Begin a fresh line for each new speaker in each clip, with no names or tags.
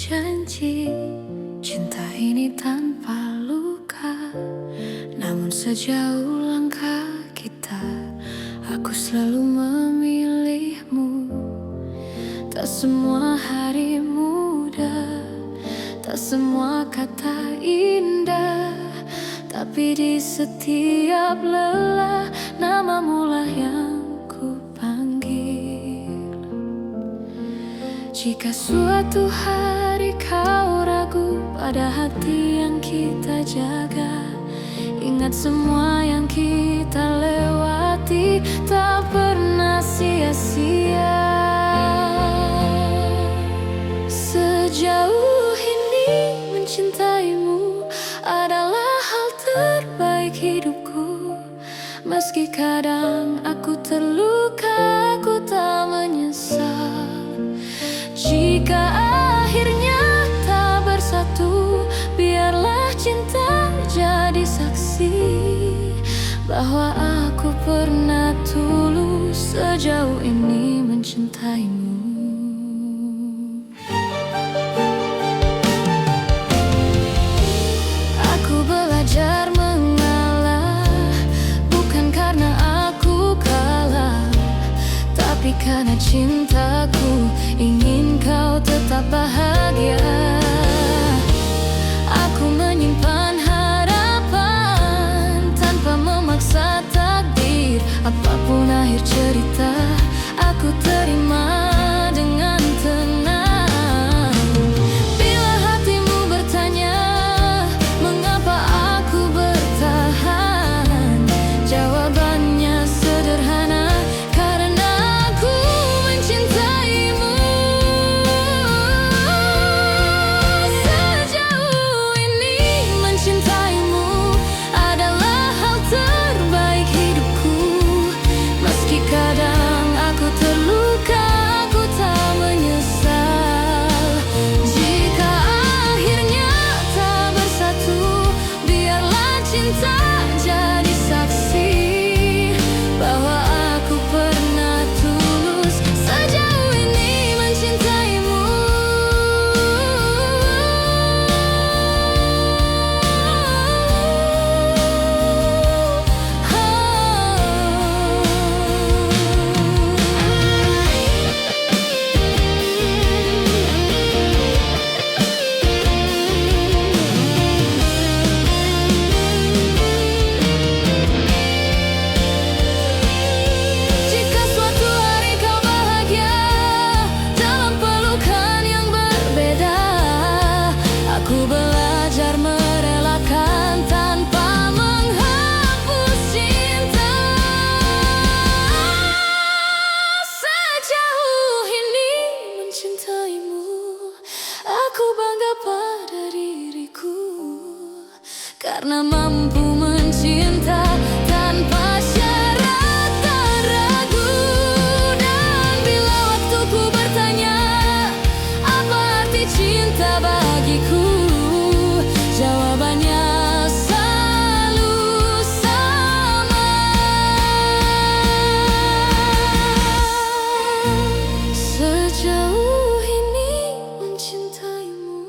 janji cinta ini tanpa luka. Namun sejauh langkah kita, aku selalu memilihmu. Tak semua hari mudah, tak semua kata indah, tapi di setiap lelah namamu lah yang ku panggil. Jika suatu hari kau ragu pada hati yang kita jaga, ingat semua yang kita lewati tak pernah sia-sia. Sejauh ini mencintaimu adalah hal terbaik hidupku. Meski kadang aku terluka, aku tak menyesal. Jika akhirnya tak bersatu, biarlah cinta jadi saksi bahwa aku pernah tulus sejauh ini mencintaimu. Aku belajar mengalah, bukan karena aku kalah, tapi karena cintaku ingin kau tetap bahagia. Aku menyimpan harapan tanpa memaksa takdir. Apapun akhir cerita, aku terima dengan tenang. Bila hatimu bertanya mengapa aku bertahan, jawabannya sederhana, karena aku mencintaimu. Sejauh ini mencintaimu adalah hal terbaik hidupku. Meski kadang aku terluka, aku tak menyesal. Jika akhirnya tak bersatu, biarlah cinta jadi saksi bahwa aku pernah tulus sejauh ini mencintaimu. Jika suatu hari kau bahagia dalam pelukan yang berbeda, aku belajar merelakan tanpa menghapus cinta. Sejauh ini mencintaimu, aku bangga pada diriku, karena mampu mencinta tanpa syarat dan ragu. Dan bila waktuku bertanya apa arti cinta bagiku, jawabannya selalu sama. Sejauh ini mencintaimu.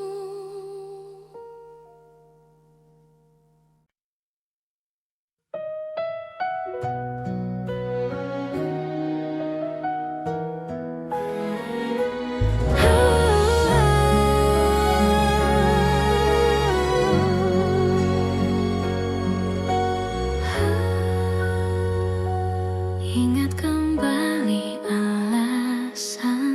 Ingat kembali alasan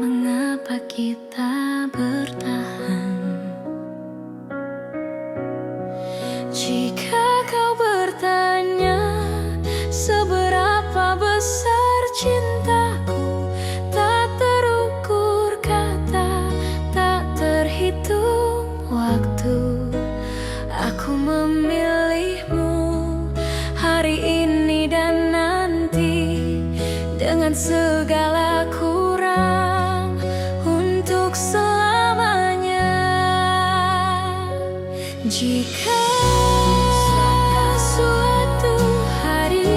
mengapa kita bertahan. Jika kau bertanya seberapa besar cintaku, tak terukur kata, tak terhitung waktu. Aku memilihmu hari ini dan nanti, dengan segala kurang untuk selamanya. Jika suatu hari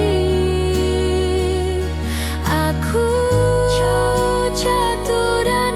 aku jatuh dan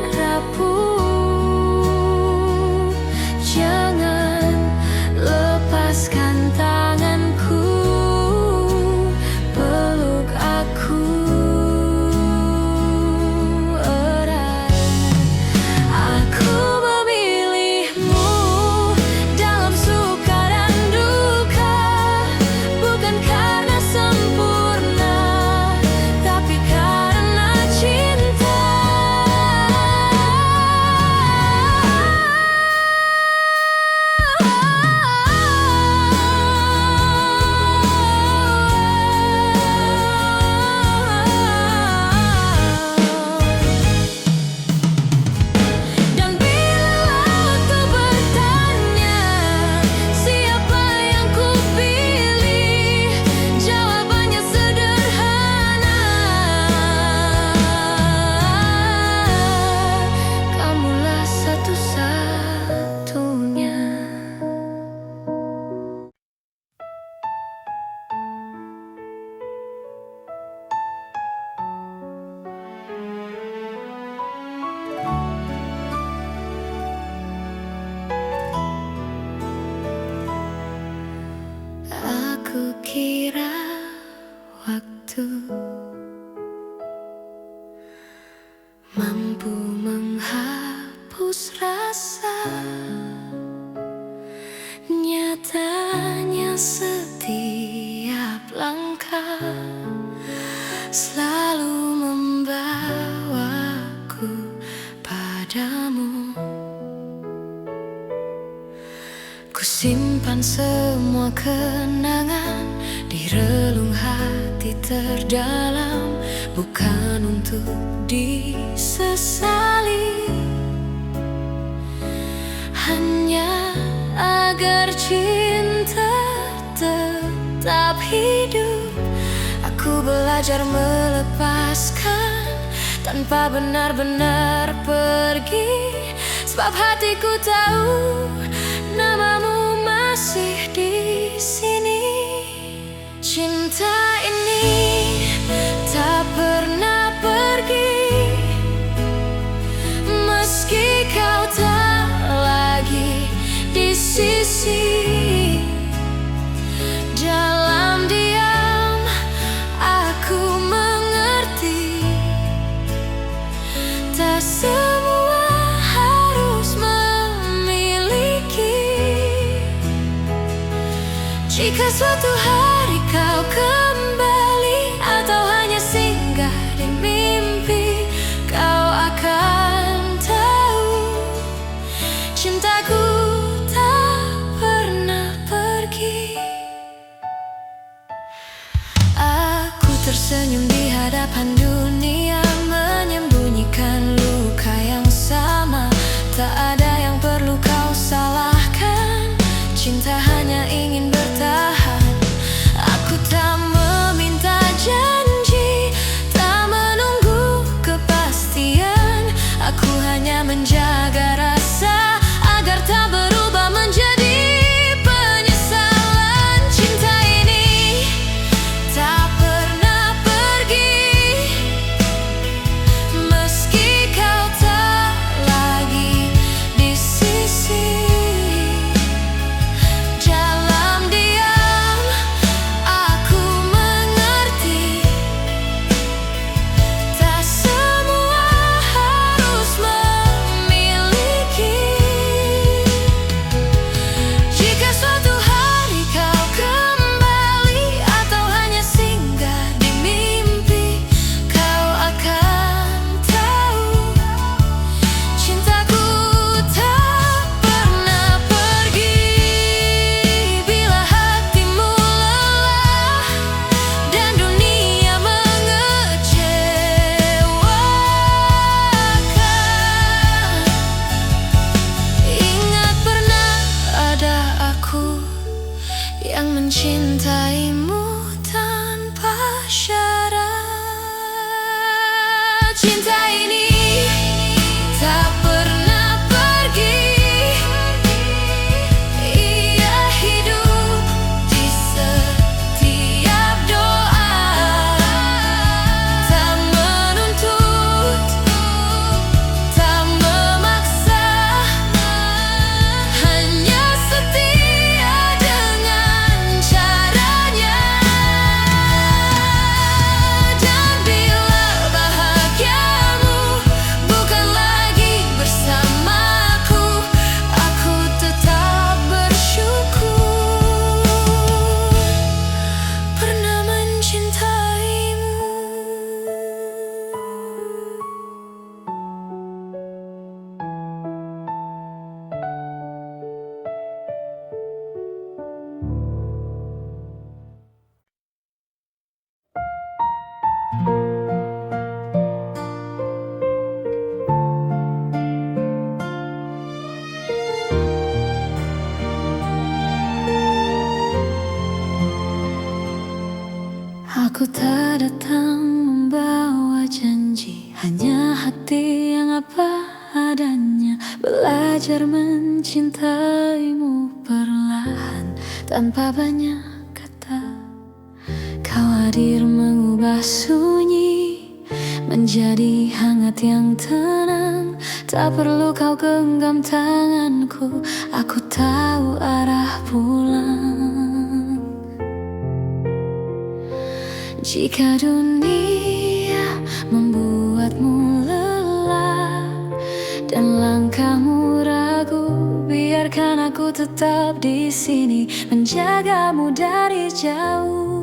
mampu menghapus rasa. Nyatanya setiap langkah selalu membawaku padamu. Ku simpan semua kenangan di relung hati terdalam, bukan untuk disesali, hanya agar cinta tetap hidup. Aku belajar melepaskan tanpa benar-benar pergi, sebab hatiku tahu namamu masih di sini. Cinta ini tak pernah pergi, meski kau tak lagi di sisi. Dalam diam aku mengerti, tak semua harus memiliki. Jika suatu hari kau kembali atau hanya singgah di mimpi, kau akan tahu cintaku tak pernah pergi. Aku tersenyum di hadapan dunia, menyembunyikan luka yang sama. Tak ada yang perlu kau salahkan, cinta hanya ingin bertahan. Aku tak meminta janji, tak menunggu kepastian. Aku hanya menjaga rasa agar tak berubah menjadi penyesalan. Cinta ini tak pernah pergi, meski kau tak lagi di sisi. Dalam diam aku mengerti, tak semua harus memiliki. Jika suatu hari kau kembali atau hanya singgah di mimpi, kau akan tahu cintaku tak pernah pergi. Bila hatimu lelah dan dunia mengecewakan, ingat pernah ada aku yang mencintaimu tanpa syarat. Cinta ini tak pernah pergi, ia hidup di setiap doa. Tak menuntut, tak memaksa, hanya setia dengan caranya. Dan bila bahagiamu bukan lagi bersamaku, aku tetap bersyukur pernah mencintaimu. Aku tak datang membawa janji, hanya hati yang apa adanya. Belajar mencintaimu perlahan tanpa banyak kata. Kau hadir mengubah sunyi menjadi hangat yang tenang. Tak perlu kau genggam tanganku, aku tahu arah pulang. Jika dunia membuatmu lelah, biarkan aku tetap di sini menjagamu dari jauh.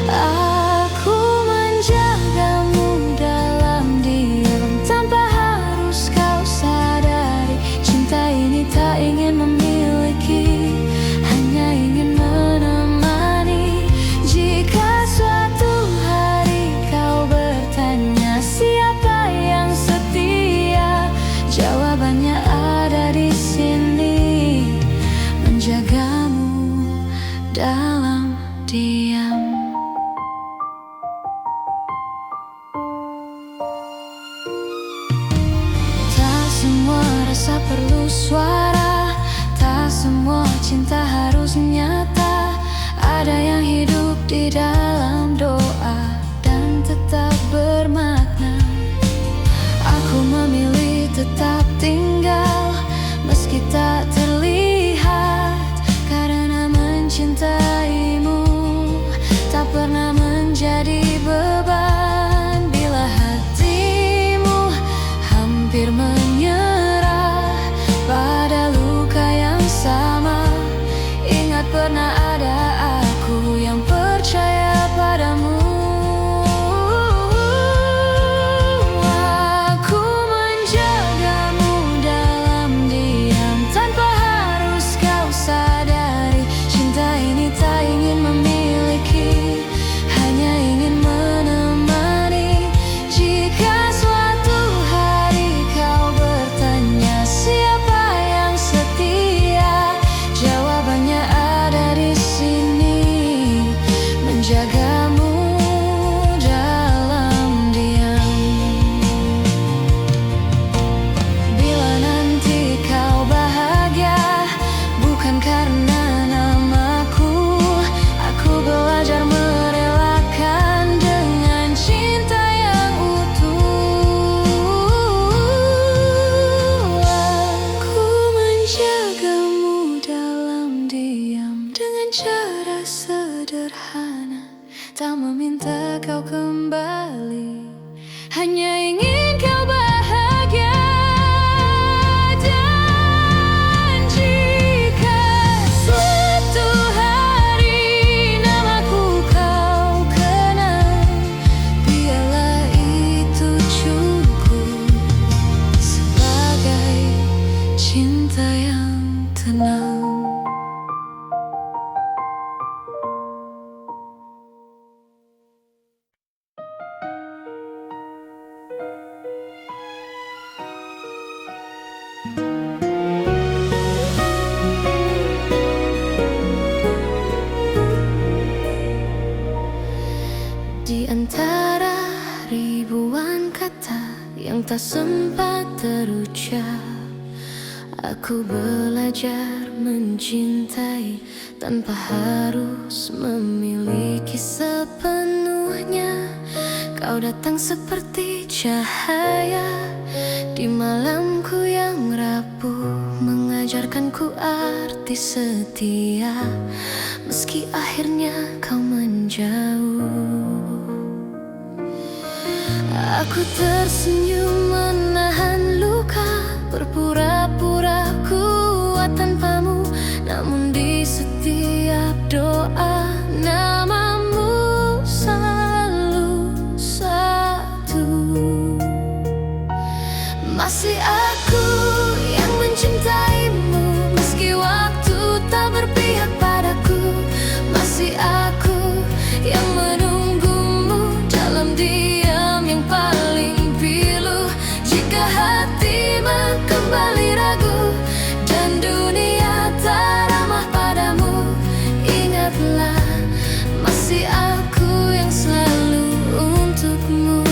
Aku menjagamu dalam diam tanpa harus kau sadari. Cinta ini tak ingin memiliki, hanya ingin menemani. Jika suatu hari kau bertanya siapa yang setia, jawabannya ada di sini, menjagamu dalam diam. Tak semua rasa perlu suara, tak semua cinta harus nyata. Ada yang hidup di dalam doa dan tetap bermakna. Aku memilih tetap tinggal meski tak terlihat, karena mencintaimu tak pernah menjadi beban. Bila hatimu hampir menyerah pada luka yang sama, ingat pernah ada aku yang percaya padamu. Aku menjagamu dalam diam tanpa harus kau sadari. Cinta ini tak ingin memiliki, hanya ingin menemani. Jika suatu hari kau bertanya siapa yang setia, jawabannya ada di sini, menjagamu dalam diam. Bila nanti kau bahagia bukan karena namaku, aku belajar merelakan dengan cinta yang utuh. Aku menjagamu dalam diam dengan cara sederhana, tak meminta kau kembali, hanya ingin kau bahagia. Dan jika suatu hari namaku kau kenal, biarlah itu cukup sebagai cinta yang tenang. Di antara ribuan kata yang tak sempat terucap, aku belajar mencintai tanpa harus memiliki sepenuhnya. Kau datang seperti cahaya di malamku yang rapuh, mengajarkanku arti setia meski akhirnya kau menjauh. Aku tersenyum menahan luka, berpura-pura kuat tanpamu, namun di setiap doa namamu selalu satu. Masih aku yang mencintaimu meski waktu tak berpihak padaku. Masih aku yang menunggumu dalam diam yang paling pilu. Jika hati kembali ragu dan dunia tak ramah padamu, ingatlah masih aku yang selalu untukmu.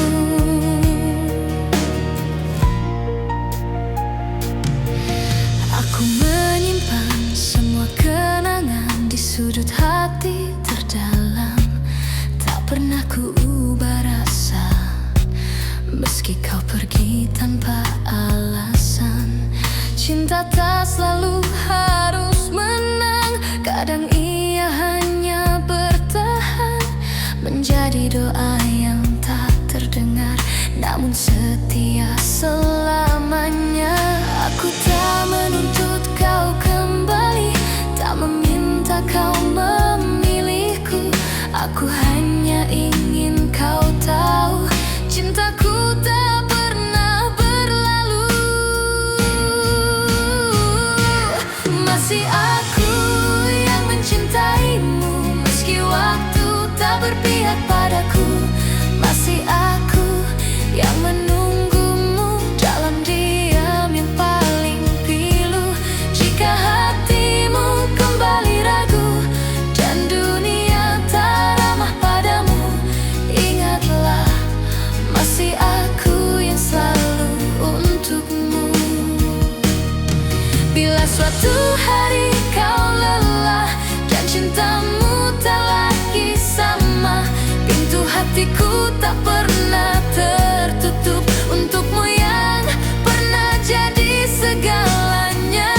Aku menyimpan semua kenangan di sudut hati terdalam, tak pernah ku ubah rasa meski kau pergi tanpa alasan. Cinta tak selalu harus menang, kadang ia hanya bertahan menjadi doa yang tak terdengar namun setia selamanya. Aku Suatu hari kau lelah dan cintamu tak lagi sama. Pintu hatiku tak pernah tertutup untukmu yang pernah jadi segalanya.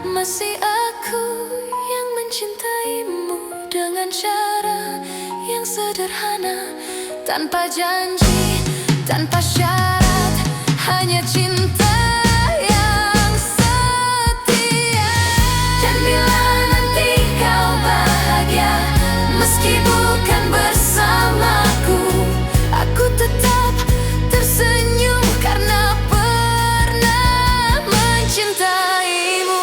Masih aku yang mencintaimu dengan cara yang sederhana, tanpa janji, tanpa syarat, hanya cinta yang setia. Dan bila nanti kau bahagia, meski bukan bersamaku, aku tetap tersenyum karena pernah mencintaimu.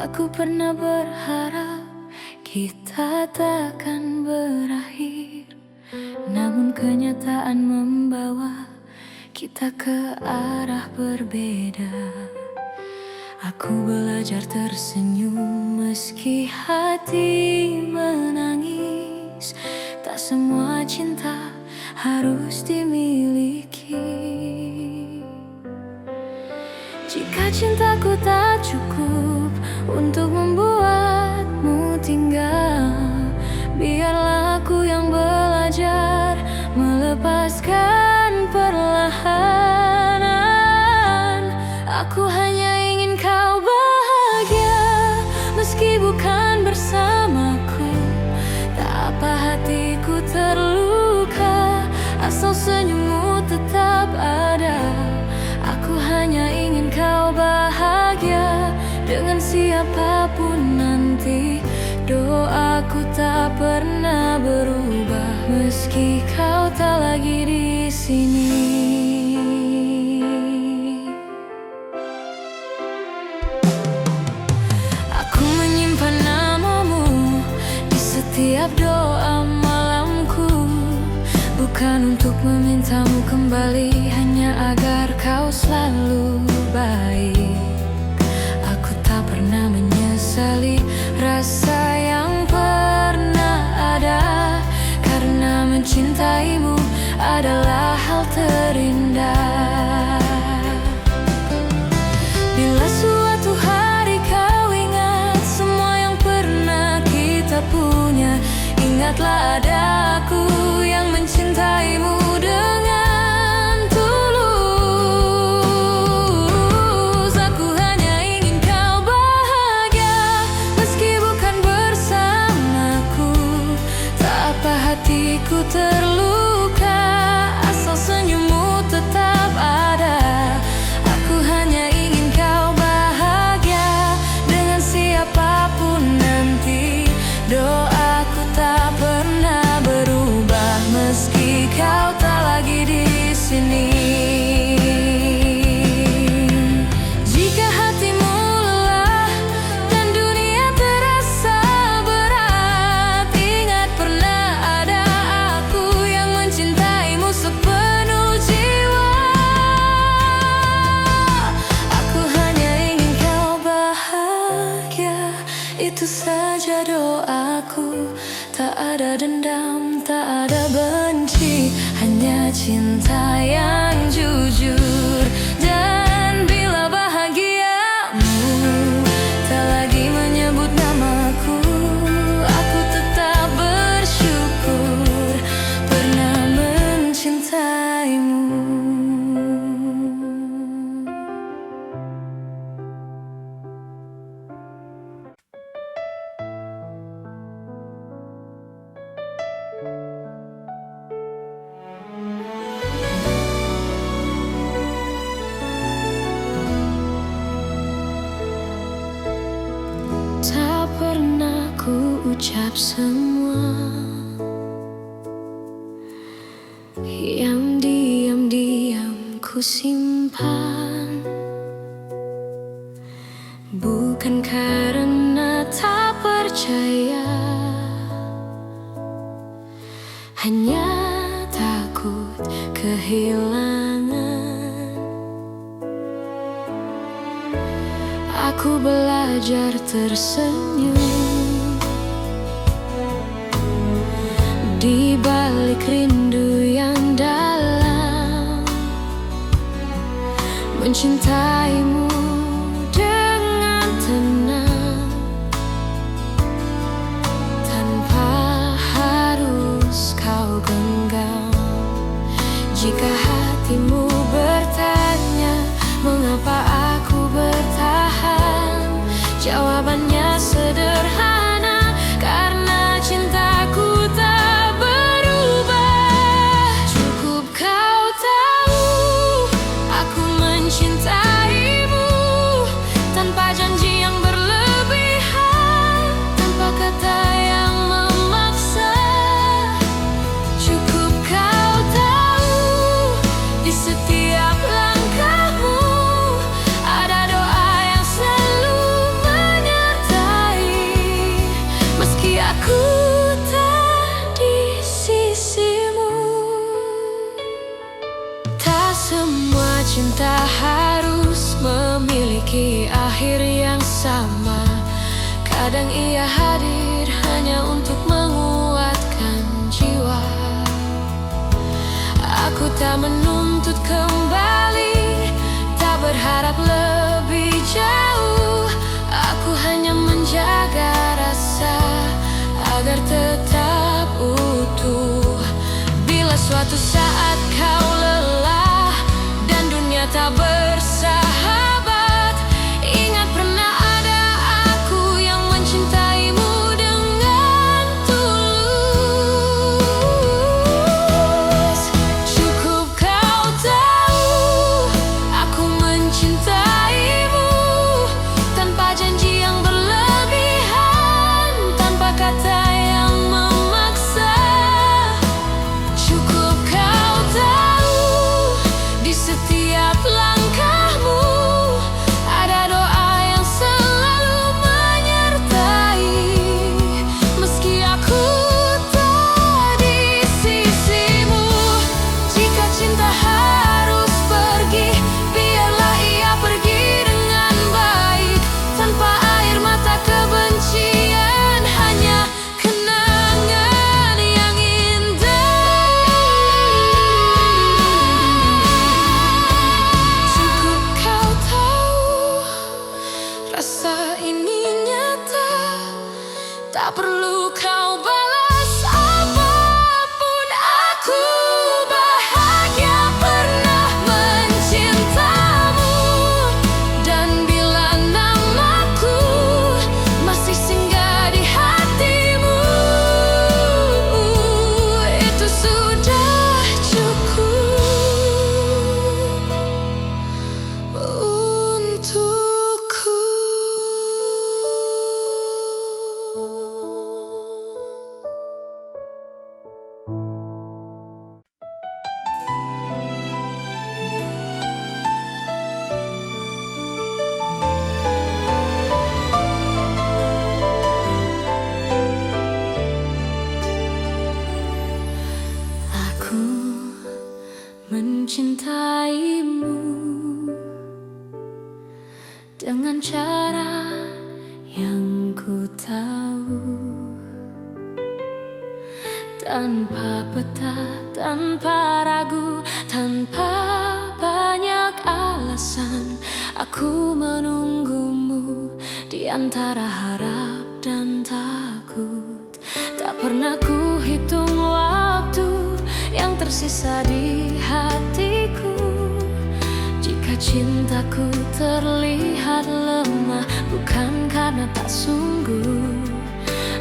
Aku pernah berharap kita takkan berakhir, namun kenyataan membawa kita ke arah berbeda. Aku belajar tersenyum meski hati menangis. Tak semua cinta harus dimiliki. Jika cintaku tak cukup untuk membuatmu tinggal, biarlah aku yang belajar melepaskan perlahan. Aku hanya ingin kau bahagia, meski bukan bersamaku. Tak apa hatiku terluka, asal senyummu tetap ada. Aku hanya ingin kau bahagia dengan siapapun nanti. Doaku tak pernah berubah meski kau tak lagi di sini. Aku menyimpan namamu di setiap doa malamku, bukan untuk memintamu kembali, hanya agar kau selalu baik. Aku tak pernah menyesali rasa yang pernah ada, karena mencintaimu adalah hal terindah. Bila suatu hari kau ingat semua yang pernah kita punya, ingatlah ada aku yang mencintaimu dengan tulus. Aku hanya ingin kau bahagia, meski bukan bersamaku. Tak apa hatiku terluka, asal senyummu tetap ada. Aku hanya ingin kau bahagia dengan siapapun nanti. Doaku tak pernah berubah meski kau tak lagi di sini. Jika hatimu lelah dan dunia terasa berat, ingat pernah ada aku yang mencintaimu sepenuh jiwa. Aku hanya ingin kau bahagia, itu saja doaku. Tak ada dendam, tak ada benci, hanya cinta yang jujur. Dan bila bahagiamu tak lagi menyebut namaku, aku tetap bersyukur pernah mencintaimu. semua yang diam-diam ku simpan, bukan karena tak percaya, hanya takut kehilangan. Aku belajar tersenyum di balik rindu yang dalam, mencintaimu dengan tenang, tanpa harus kau genggam. Jika hatimu bertanya mengapa aku bertahan, jawabannya sederhana, karena cintaku tak berubah. Cukup kau tahu aku mencintaimu, tanpa janji yang berlebihan, tanpa kata yang memaksa. Cukup kau tahu di setiap langkahmu ada doa yang selalu menyertai, meski aku tak di sisimu. Tak semua cinta harus memiliki akhir yang sama. Kadang ia hadir hanya untuk menguatkan jiwa. Aku tak menuntut kembali, tak berharap lebih jauh. Aku hanya menjaga rasa agar tetap utuh. Bila suatu saat kau lelah dan dunia tak bersahabat, ingat pernah ada aku yang mencintaimu dengan tulus. Cukup kau tahu aku mencintaimu, tanpa janji yang berlebihan, tanpa kata yang memaksa. Cukup kau tahu di setiap langkahmu ada doa yang selalu menyertai, meski aku tak di sisimu. Jika cinta harus pergi, biarlah ia pergi dengan baik, tanpa air mata kebencian, hanya kenangan yang indah. Cukup kau tahu rasa ini nyata, tak perlu kau balas apapun. Aku bahagia pernah mencintamu, dan bila namaku masih singgah di hatimu, itu sudah cukup untukku. Aku mencintaimu dengan cara yang ku tahu, tanpa peta, tanpa ragu, tanpa banyak alasan. Aku menunggumu di antara harap dan takut. Tak pernah ku hitung waktu yang tersisa di hatiku. Jika cintaku terlihat lemah, bukan karena tak sungguh.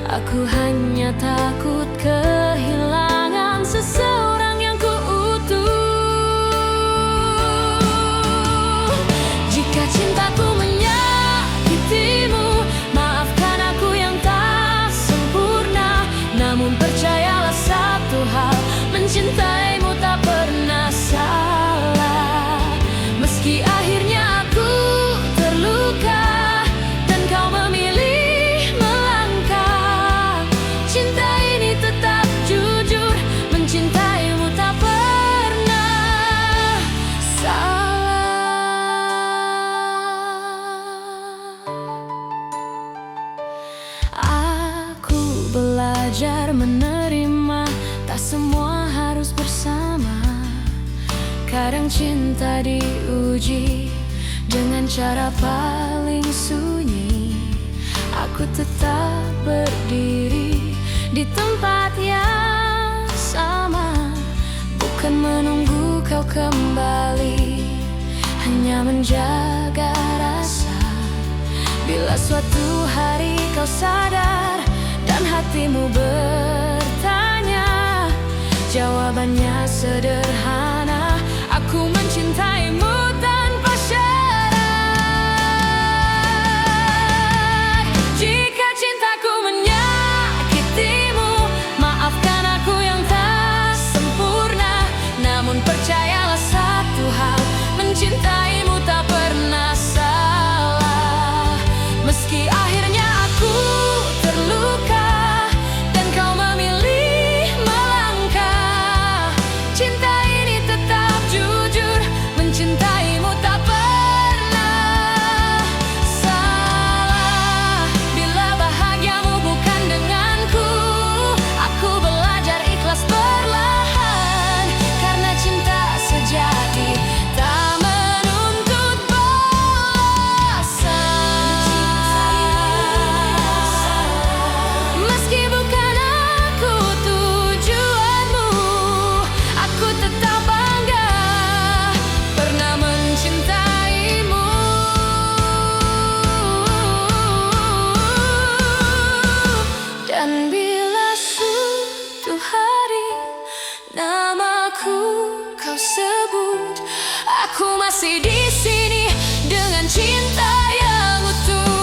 Aku hanya takut kehilangan seseorang yang ku utuh. Jika cintaku menyakitimu, maafkan aku yang tak sempurna. mencintaimu tak pernah salah. Meski akhirnya aku terluka dan kau memilih melangkah, cinta ini tetap jujur, mencintaimu tak pernah salah. Aku belajar menerima, tak semua harus bersama. Kadang cinta diuji dengan cara paling sunyi. Aku tetap berdiri di tempat yang sama, bukan menunggu kau kembali, hanya menjaga rasa. Bila suatu hari kau sadar dan hatimu bertanya, jawabannya sederhana: aku mencintaimu tanpa syarat. Jika cintaku menyakitimu, maafkan aku yang tak sempurna. Namun percayalah satu hal, mencintaimu tak pernah salah. Meski akhirnya aku terluka dan kau memilih melangkah, cinta ini tetap jujur, mencintaimu tak pernah salah. Bila bahagiamu bukan denganku, aku belajar ikhlas perlahan, karena cinta sejati tak menuntut balasan. Meski bukan aku tujuanmu, aku tetap bangga pernah mencintaimu. Dan bila suatu hari namaku kau sebut, aku masih di sini dengan cinta yang utuh.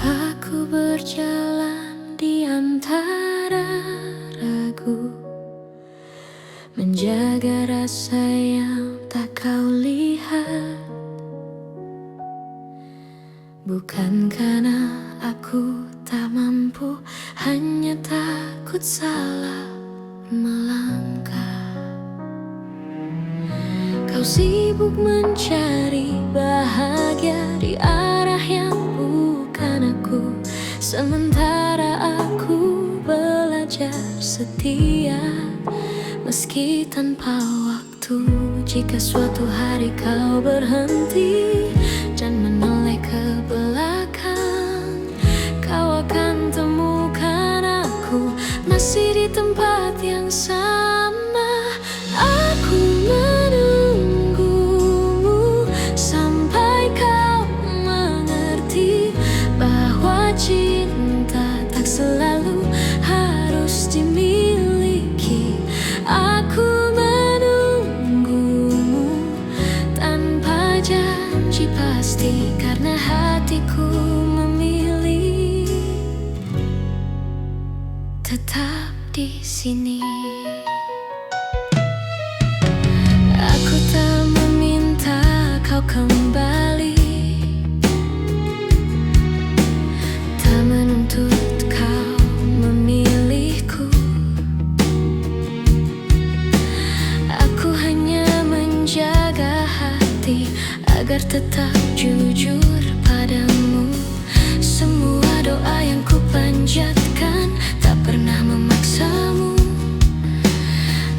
Aku berjalan di antara ragu, menjaga rasa yang tak kau lihat. Bukan karena aku tak mampu, hanya takut salah melangkah. Kau sibuk mencari bahagia di arah yang bukan aku, sementara aku belajar setia meski tanpa waktu. Jika suatu hari kau berhenti dan menoleh ke belakang, kau akan temukan aku masih di tempat yang sama. Aku menunggumu sampai kau mengerti bahwa cinta tak selalu harus dimiliki. Aku menunggumu tanpa janji pasti, karena hatiku memilih tetap di sini. Aku tak meminta kau kembali, tak menuntut kau memilihku. Aku hanya menjaga hati agar tetap jujur padamu. Semua doa yang ku panjatkan tak pernah memaksamu.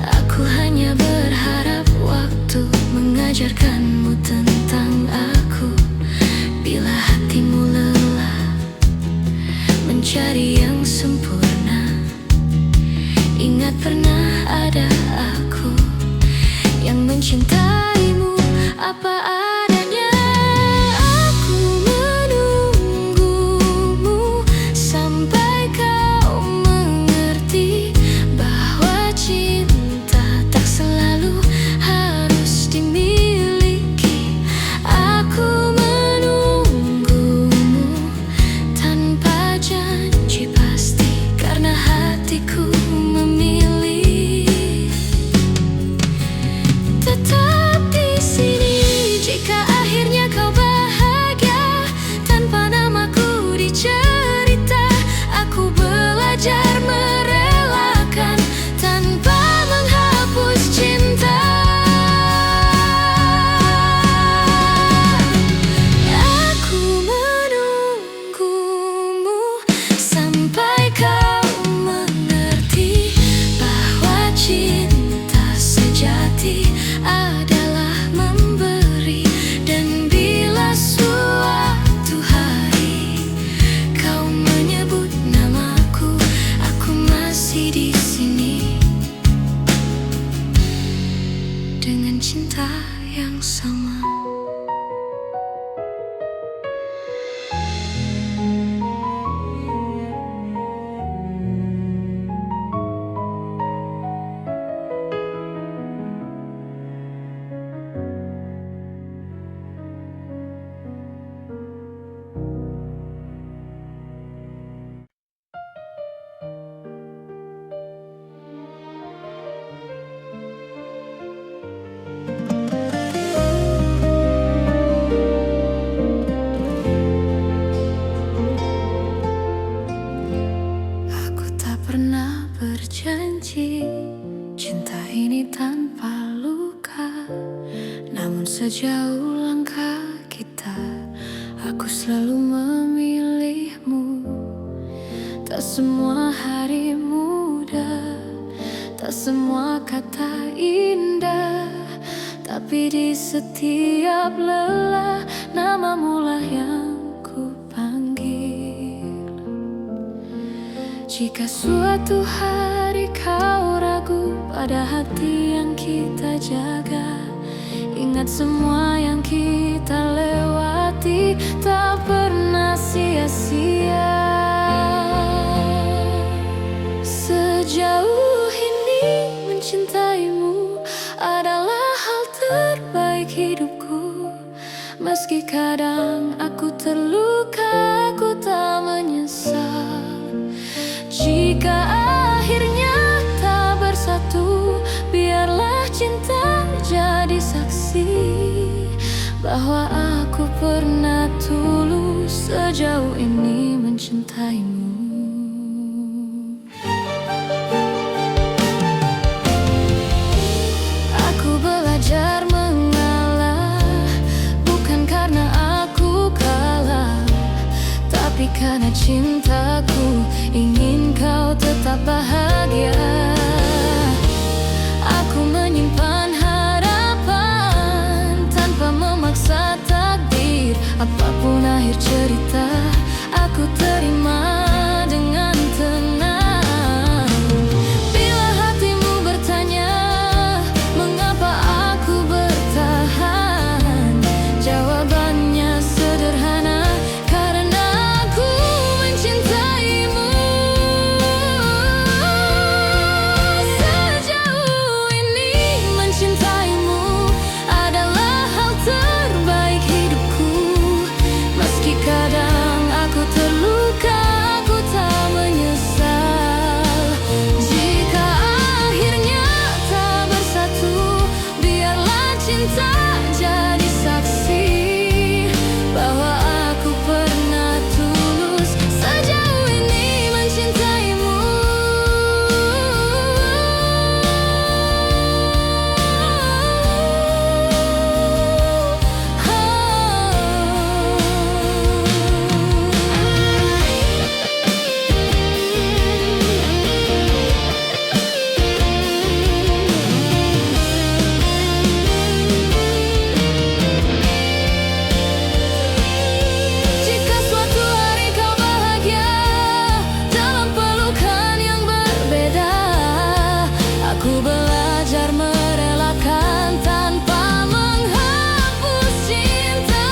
Aku hanya berharap waktu mengajarkanmu tentang aku. Bila hatimu lelah mencari yang sempurna, ingat pernah ada aku yang mencintaimu apa adanya. sama. Pernah berjanji cinta ini tanpa luka, namun sejauh langkah kita, aku selalu memilihmu. Tak semua hari mudah, tak semua kata indah, tapi di setiap lelah namamu lah yang ku panggil. Jika suatu hari kau ragu pada hati yang kita jaga, ingat semua yang kita lewati tak pernah sia-sia. Sejauh ini mencintaimu adalah hal terbaik hidupku. Meski kadang aku terluka, aku tak menyesal. Jika akhirnya tak bersatu, biarlah cinta jadi saksi bahwa aku pernah tulus sejauh ini mencintaimu. Aku belajar mengalah, bukan karena aku kalah, tapi karena cintaku ingin kau tetap bahagia. Aku menyimpan harapan tanpa memaksa takdir. Apapun akhir cerita, aku terima dengan tenang. Bila hatimu bertanya mengapa aku bertahan, jawabannya sederhana, karena aku mencintaimu. Sejauh ini mencintaimu adalah hal terbaik hidupku. Meski kadang aku terluka, aku tak menyesal. Jika akhirnya tak bersatu, biarlah cinta jadi saksi bahwa aku pernah tulus sejauh ini mencintaimu. Jika suatu hari kau bahagia dalam pelukan yang berbeda, aku belajar merelakan tanpa menghapus cinta.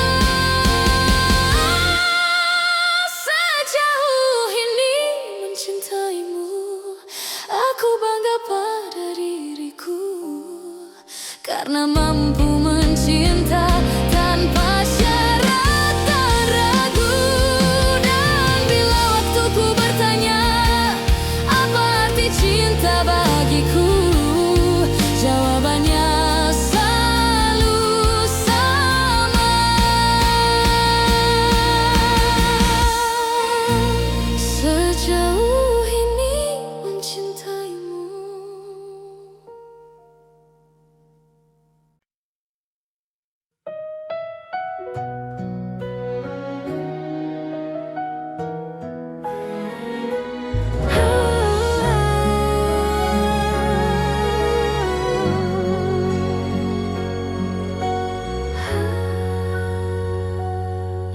Sejauh ini mencintaimu, aku bangga pada diriku, karena mampu mencinta tanpa syarat dan ragu. Dan bila waktuku bertanya apa arti cinta bagiku, jawabannya selalu sama. Sejauh ini mencintaimu.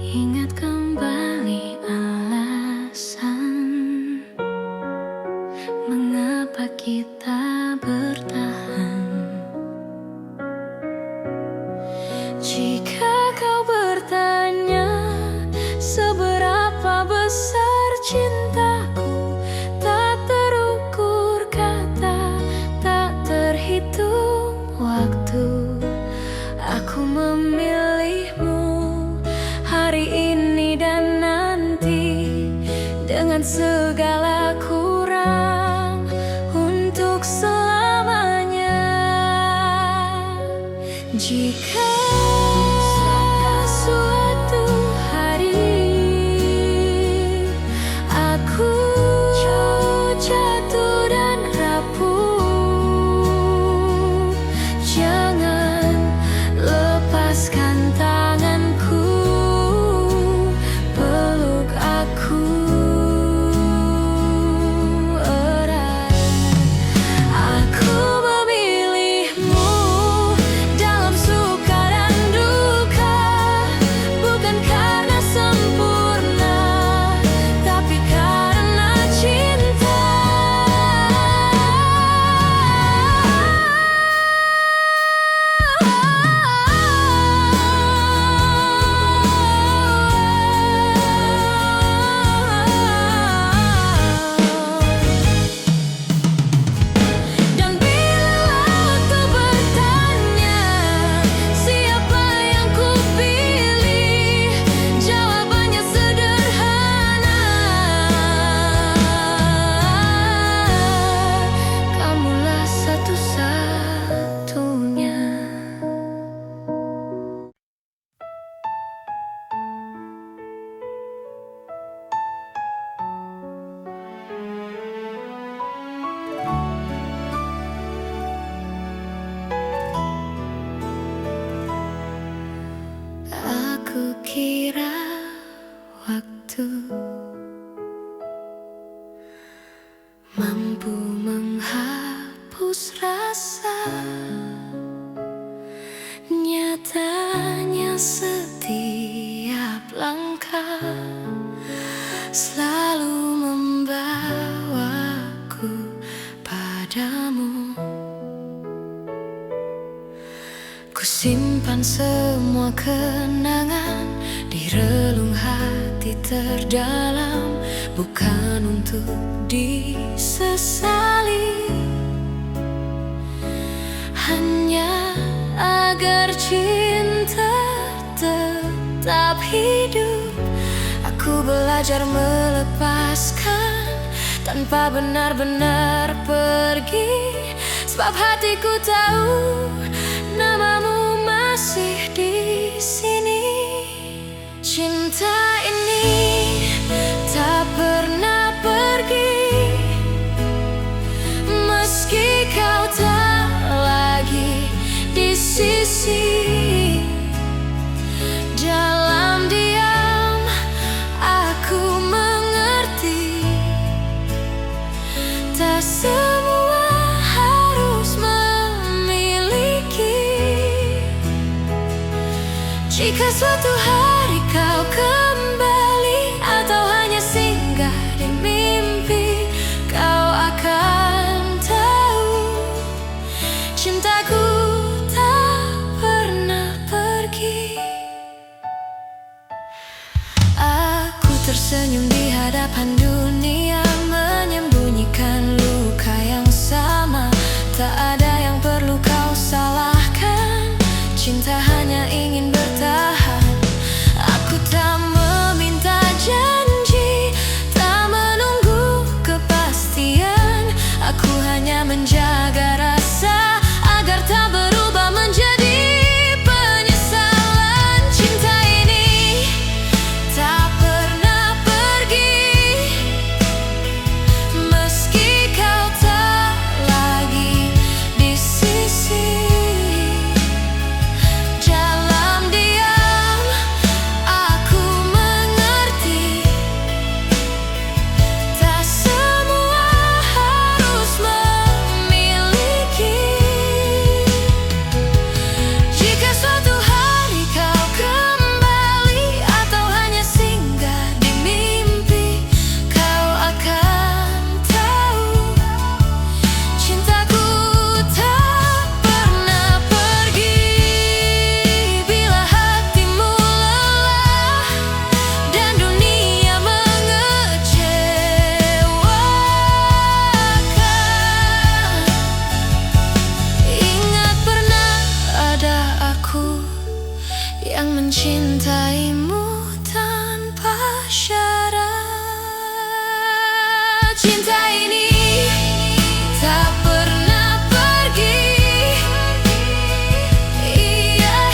Ingat kembali alasan mengapa kita bertahan. Jika suatu hari aku jatuh dan rapuh, jangan lepaskan tanganku, peluk aku erat. Aku memilihmu dalam suka dan duka, bukan karena sempurna, tapi karena cinta. Dan bila waktu bertanya siapa yang kupilih, jawabannya sederhana, kamulah satu-satunya. Aku kira waktu mampu menghapus rasa, nyatanya setiap langkah selalu membawaku padamu. Ku simpan semua kenangan di relung hati terdalam, bukan untuk disesali, hanya agar cinta tetap hidup. Aku belajar melepaskan tanpa benar-benar pergi, sebab hatiku tahu namamu masih di sini. Cinta ini tak pernah pergi, meski kau tak lagi di sisi. Dalam diam aku mengerti, tak semua harus memiliki. Jika suatu hari kau kembali atau hanya singgah di mimpi, kau akan tahu cintaku tak pernah pergi. Aku tersenyum di hadapan dunia, menyembunyikan luka yang sama. Tak ada yang perlu kau salahkan, cinta hanya ingin bertahan. Aku tak meminta janji, tak menunggu kepastian. Aku hanya menjaga rasa agar tak berubah menjadi penyesalan. Cinta ini tak pernah pergi, meski kau tak lagi di sisi. Dalam diam aku mengerti, tak semua harus memiliki. Jika suatu hari kau kembali atau hanya singgah di mimpi, kau akan tahu cintaku tak pernah pergi. Bila hatimu lelah dan dunia mengecewakan, ingat pernah ada aku yang mencintaimu tanpa syarat. Cinta ini tak pernah pergi, iya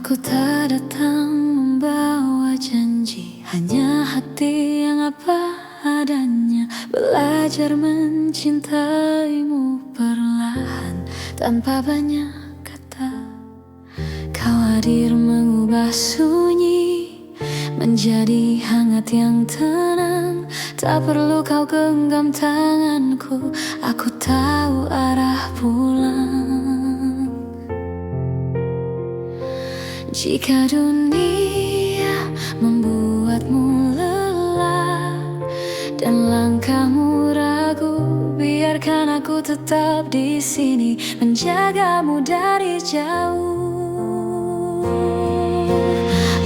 Aku tak datang membawa janji, hanya hati yang apa adanya. Belajar mencintaimu perlahan tanpa banyak kata. Kau hadir mengubah sunyi menjadi hangat yang tenang. Tak perlu kau genggam tanganku, aku tahu arah pulang. Jika dunia membuatmu lelah dan langkahmu ragu, biarkan aku tetap di sini menjagamu dari jauh.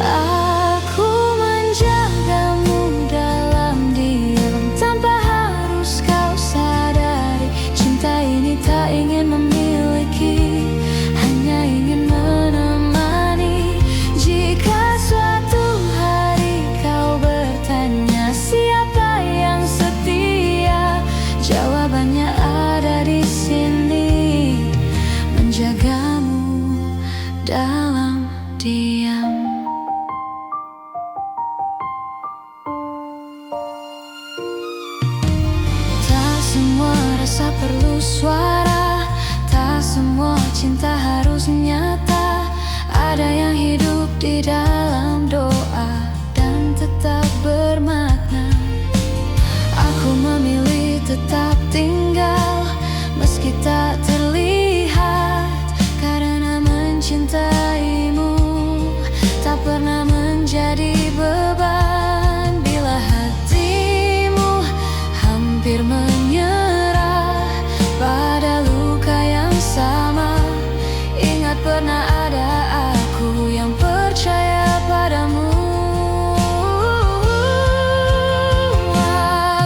Aku menjagamu dalam diam tanpa harus kau sadari. Cinta ini tak ingin memiliki, hanya ingin menemani. Jika suatu hari kau bertanya siapa yang setia, jawabannya ada di sini, menjagamu dalam diam. Tak semua rasa perlu suara, tak semua cinta harus nyata. Ada yang hidup di dalam doa dan tetap bermakna. Aku memilih tetap tinggal meski tak terlihat, karena mencintaimu tak pernah menjadi beban. Bila hatimu hampir menyerah pada luka yang sama, ingat pernah ada aku yang percaya padamu.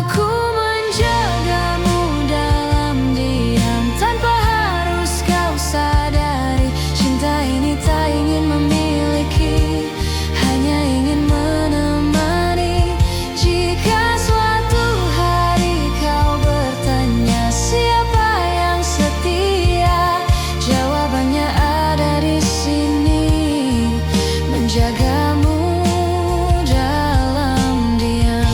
Aku menjagamu dalam diam tanpa harus kau sadari. Cinta ini tak ingin memiliki, hanya ingin menemani. Jika suatu hari kau bertanya siapa yang setia, jawabannya ada di sini, menjagamu dalam diam.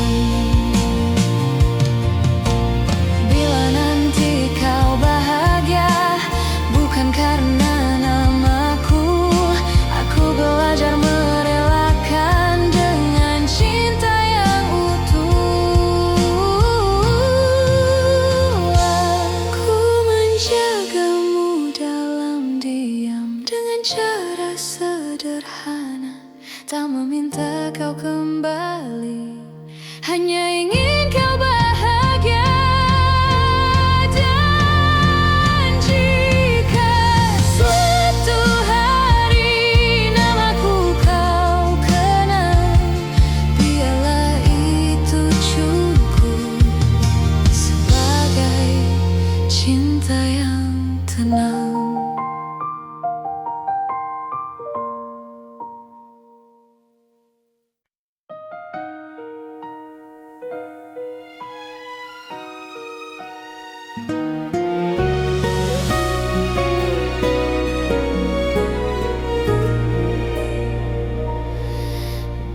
Bila nanti kau bahagia bukan karena namaku, aku belajar merelakan dengan cinta yang utuh. Aku menjagamu dalam diam dengan cara sederhana, tak meminta kau kembali, hanya ingin kau bahagia. Dan jika suatu hari namaku kau kenal, biarlah itu cukup sebagai cinta yang tenang.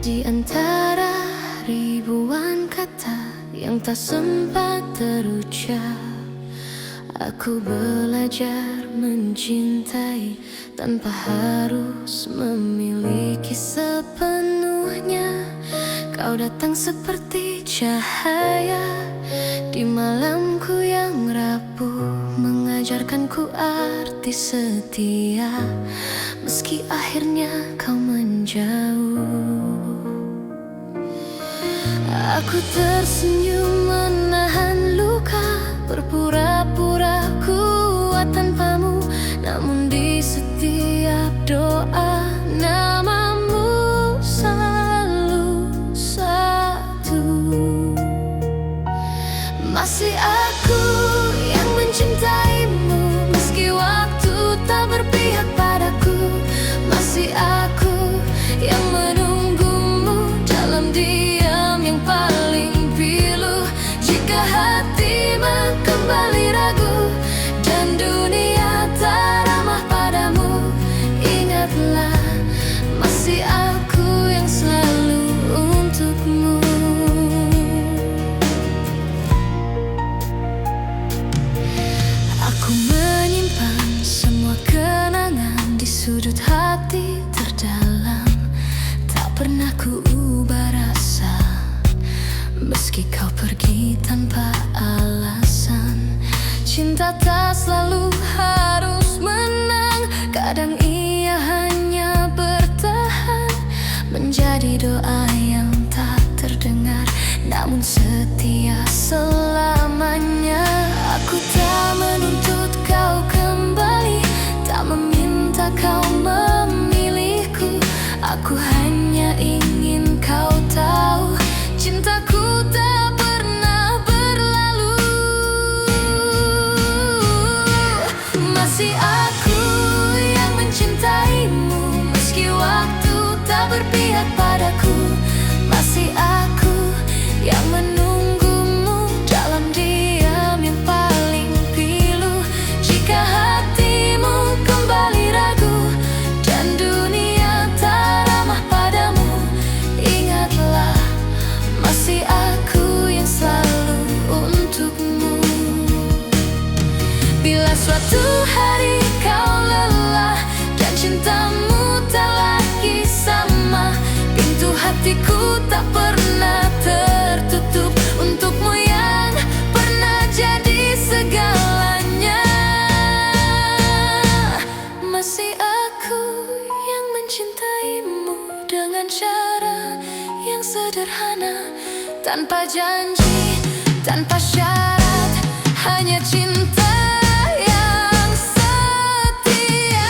Di antara ribuan kata yang tak sempat terucap, aku belajar mencintai tanpa harus memiliki sepenuhnya. Kau datang seperti cahaya di malamku yang rapuh, mengajarkanku arti setia meski akhirnya kau menjauh. Aku tersenyum menahan luka, berpura-pura kuat tanpamu, namun di setiap doa namamu selalu satu. Masih aku yang mencintaimu meski waktu tak berpihak padaku. Masih aku yang menunggumu dalam diam yang paling pilu. Jika hatimu kembali ragu, Kadang ia hanya bertahan menjadi doa yang tak terdengar, namun setia selamanya. Aku tak menuntut kau kembali, tak meminta kau memilihku. Aku hanya ingin kau tahu, cintaku tak pernah berlalu. Masih aku yang mencintaimu, meski waktu tak berpihak padaku. Masih aku yang menunggumu dalam diam yang paling pilu. Jika hatimu kembali ragu dan dunia tak ramah padamu, ingatlah masih aku yang selalu untukmu. Bila suatu hari kau lelah dan cintamu tak lagi sama, pintu hatiku tak pernah tertutup untukmu yang pernah jadi segalanya. Masih aku yang mencintaimu dengan cara yang sederhana, tanpa janji, tanpa syarat, hanya cinta yang setia.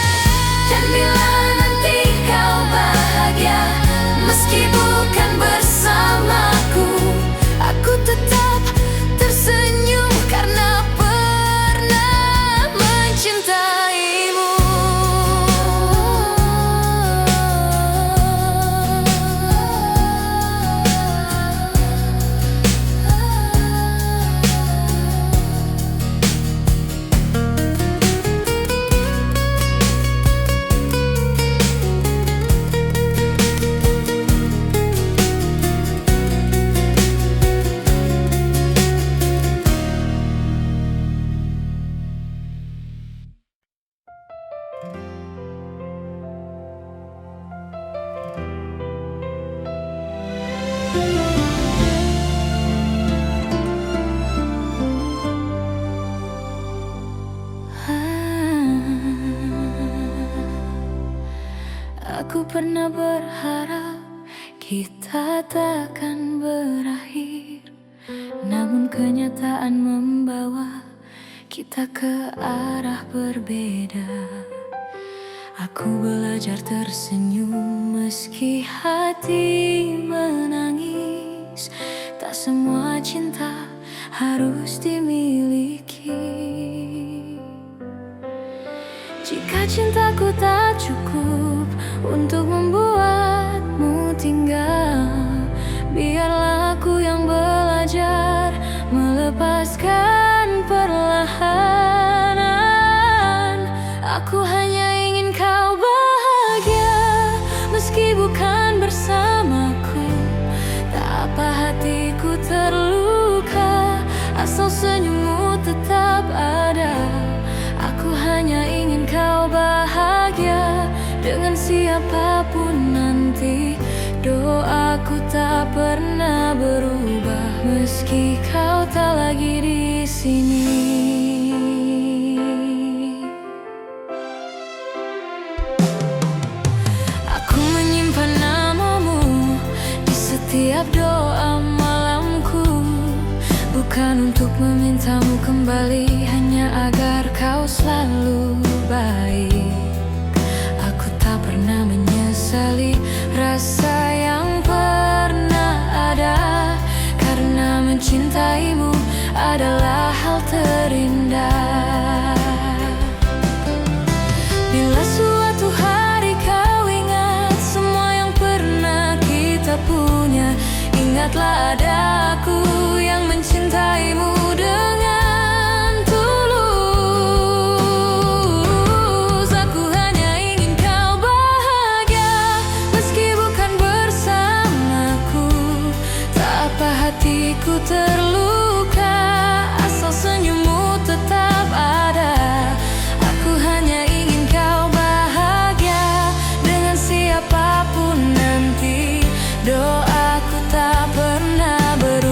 Dan bila nanti kau bahagia, meski bukan bersamaku, aku tetap tersenyum karena pernah mencintaimu. Aku pernah berharap kita takkan berakhir, namun kenyataan membawa kita ke arah berbeda. Aku belajar tersenyum meski hati menangis. Tak semua cinta harus dimiliki. Jika cintaku tak cukup untuk membuatmu tinggal, biarlah aku yang belajar melepaskan perlahan. Aku hanya ingin kau bahagia, meski bukan bersamaku. Tak apa hatiku terluka, asal senyummu tetap ada. Aku hanya ingin kau bahagia dengan siapapun nanti. Doaku tak pernah berubah meski kau tak lagi di sini. Aku menyimpan namamu di setiap doa malamku, bukan untuk memintamu kembali, hanya agar kau selalu baik. Aku tak pernah menyesali rasa yang pernah ada, karena mencintaimu adalah hal terindah. Bila suatu hari kau ingat semua yang pernah kita punya, ingatlah ada aku yang mencintaimu dengan tulus. Aku hanya ingin kau bahagia, meski bukan bersamaku. Tak apa hatiku terluka, asal senyummu tetap ada. Aku hanya ingin kau bahagia dengan siapapun nanti. Doaku tak pernah berubah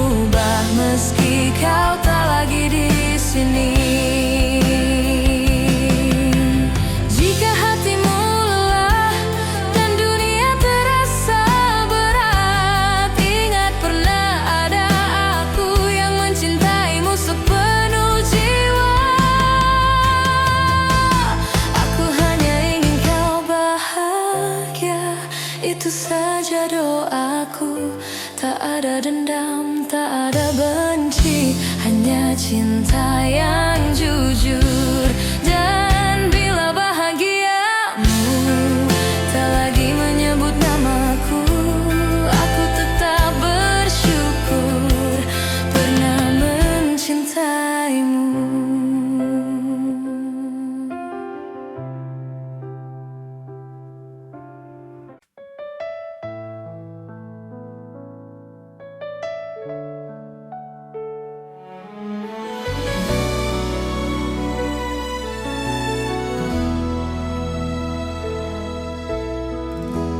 Tak ada dendam, tak ada benci, hanya cinta yang jujur. Dan bila bahagiamu tak lagi menyebut namaku, aku tetap bersyukur pernah mencintaimu.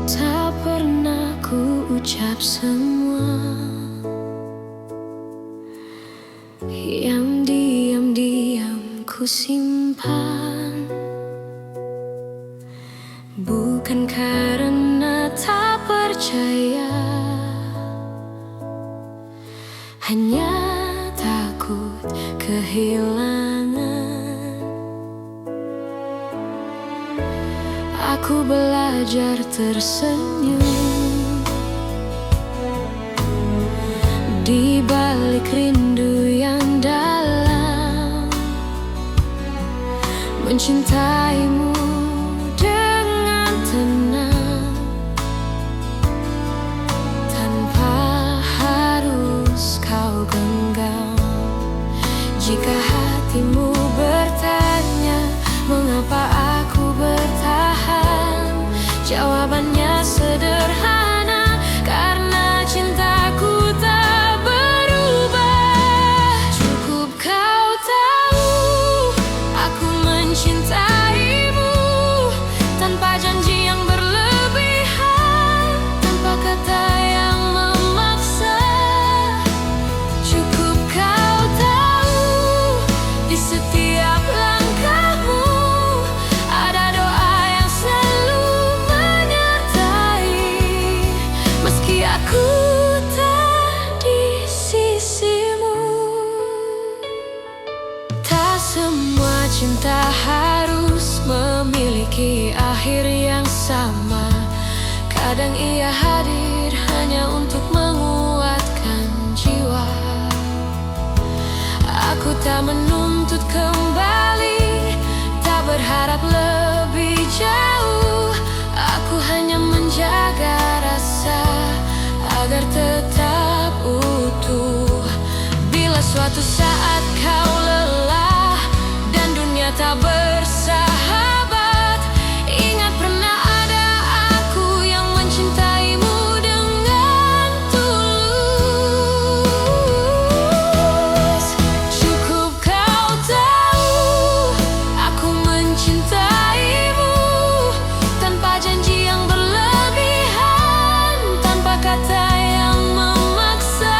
Tak pernah ku ucap semua yang diam-diam ku simpan, bukan karena tak percaya, hanya takut kehilangan. Aku belajar tersenyum di balik rindu yang dalam, mencintaimu dengan tenang tanpa harus kau genggam. Jika hatimu bertanya mengapa aku bertahan, jawabannya sederhana, karena cintaku tak berubah. Cukup kau tahu aku mencintaimu tanpa janji yang berlebihan, tanpa kata yang memaksa. Cukup kau tahu di setiap langkahmu ada doa yang selalu menyertai, meski aku tak di sisimu. Tak semua cinta harus memiliki akhir yang sama. Kadang ia hadir hanya untuk menguatkan jiwa. Aku tak menuntut kembali, tak berharap lebih jauh. Aku hanya menjaga rasa agar tetap utuh. Bila suatu saat kau lelah dan dunia tak bersahabat, ingat pernah ada aku yang mencintaimu dengan tulus. Cukup kau tahu aku mencintaimu tanpa janji yang berlebihan, tanpa kata yang memaksa.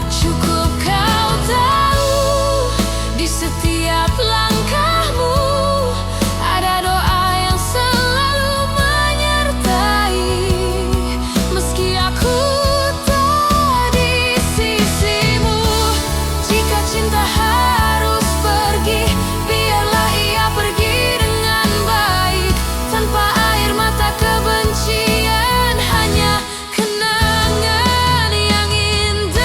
Cukup kau tahu di setiap langkahmu ada doa yang selalu menyertai, meski aku tak di sisimu. Jika cinta harus pergi, biarlah ia pergi dengan baik, tanpa air mata kebencian, hanya kenangan yang indah.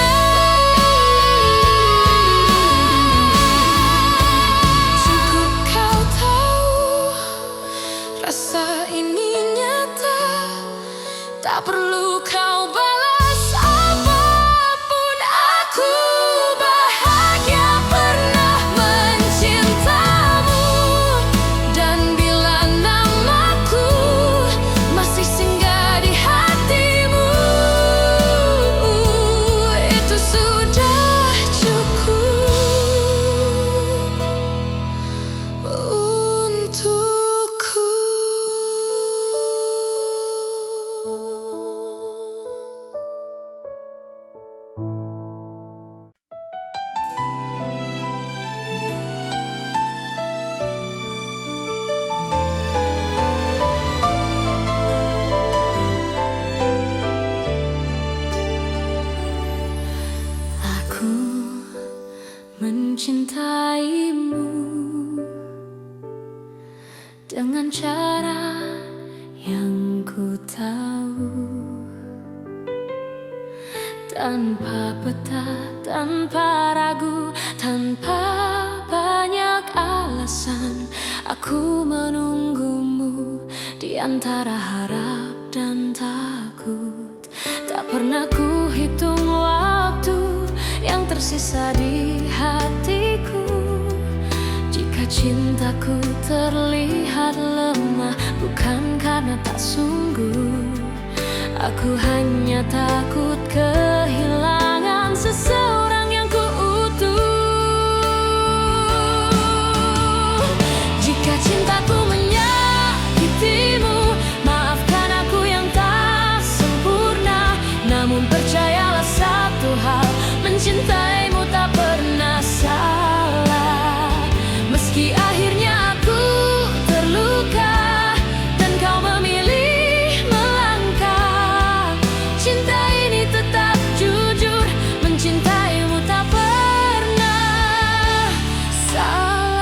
Cukup kau tahu rasa ini nyata, tak perlu kau balas apapun. Aku bahagia pernah mencintamu, dan bila namaku masih singgah di hatimu, itu sudah cukup untukku. Aku mencintaimu dengan cara yang ku tahu. tanpa peta, tanpa ragu, tanpa banyak alasan. Aku menunggumu di antara harap dan takut. Tak pernah ku hitung waktu yang tersisa di hatiku. Jika cintaku terlihat lemah, bukan karena tak sungguh. Aku hanya takut kehilangan seseorang yang ku utuh. Jika cintaku menyakitimu, maafkan aku yang tak sempurna. Namun percayalah satu hal, mencintaimu tak pernah salah. Meski akhirnya aku terluka dan kau memilih melangkah, cinta ini tetap jujur, mencintaimu tak pernah salah.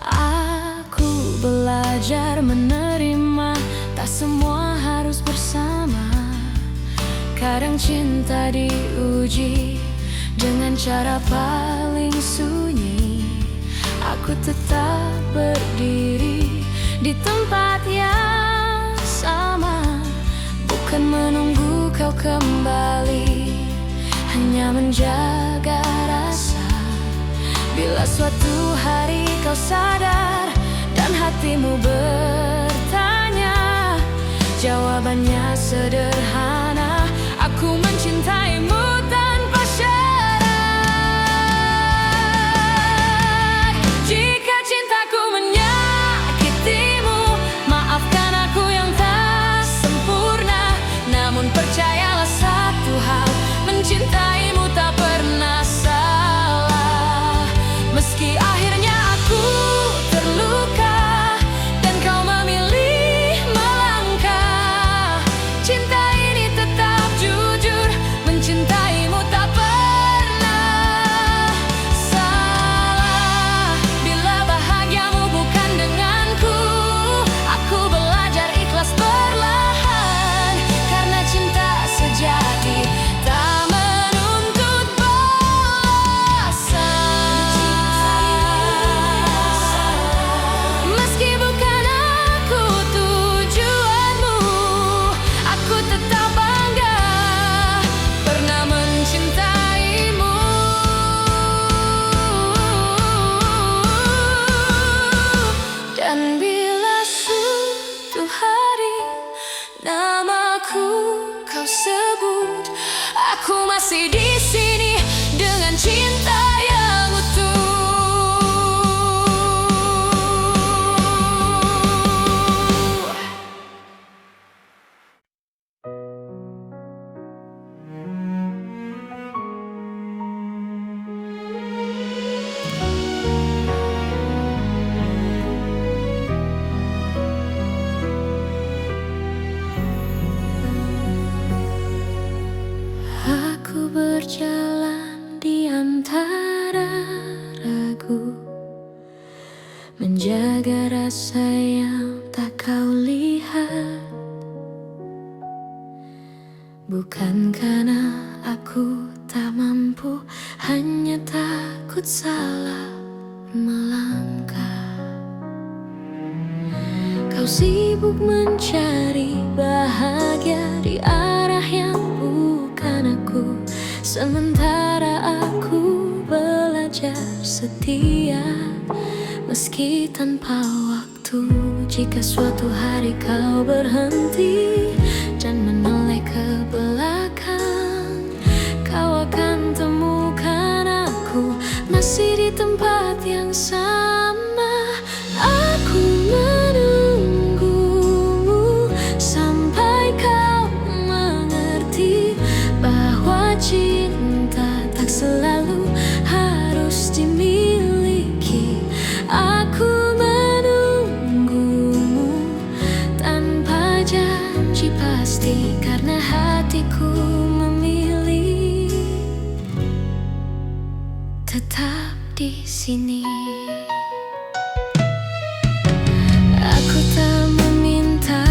Aku belajar menerima, tak semua harus bersama. Kadang cinta diuji dengan cara paling sunyi. Aku tetap berdiri di tempat yang sama, bukan menunggu kau kembali, hanya menjaga rasa. Bila suatu hari kau sadar dan hatimu bertanya, jawabannya sederhana: aku mencintaimu tanpa syarat. Jika cintaku menyakitimu, maafkan aku yang tak sempurna. Namun percayalah satu hal, mencintaimu tak pernah salah. Meski akhirnya aku terluka dan kau memilih melangkah, cinta ini tetap jujur, mencintaimu tak pernah salah. Bila bahagiamu bukan denganku, aku belajar ikhlas perlahan. Karena cinta sejati tak menuntut balasan. Meski bukan aku tujuanmu, aku tetap bangga pernah mencintaimu. Dan bila suatu hari namaku kau sebut, aku masih di sini dengan cinta yang utuh. Aku berjalan di antara ragu, menjaga rasa yang tak kau lihat. Bukan karena aku tak mampu, hanya takut salah melangkah. Kau sibuk mencari bahagia di arah yang bukan aku, sementara aku belajar setia meski tanpa waktu. Jika suatu hari kau berhenti dan menoleh ke belakang, kau akan temukan aku masih di tempat yang sama. Aku menunggumu sampai kau mengerti bahwa cinta tak selalu harus dimiliki. Aku menunggumu tanpa janji pasti, karena hatiku memilih tetap di sini. Aku tak meminta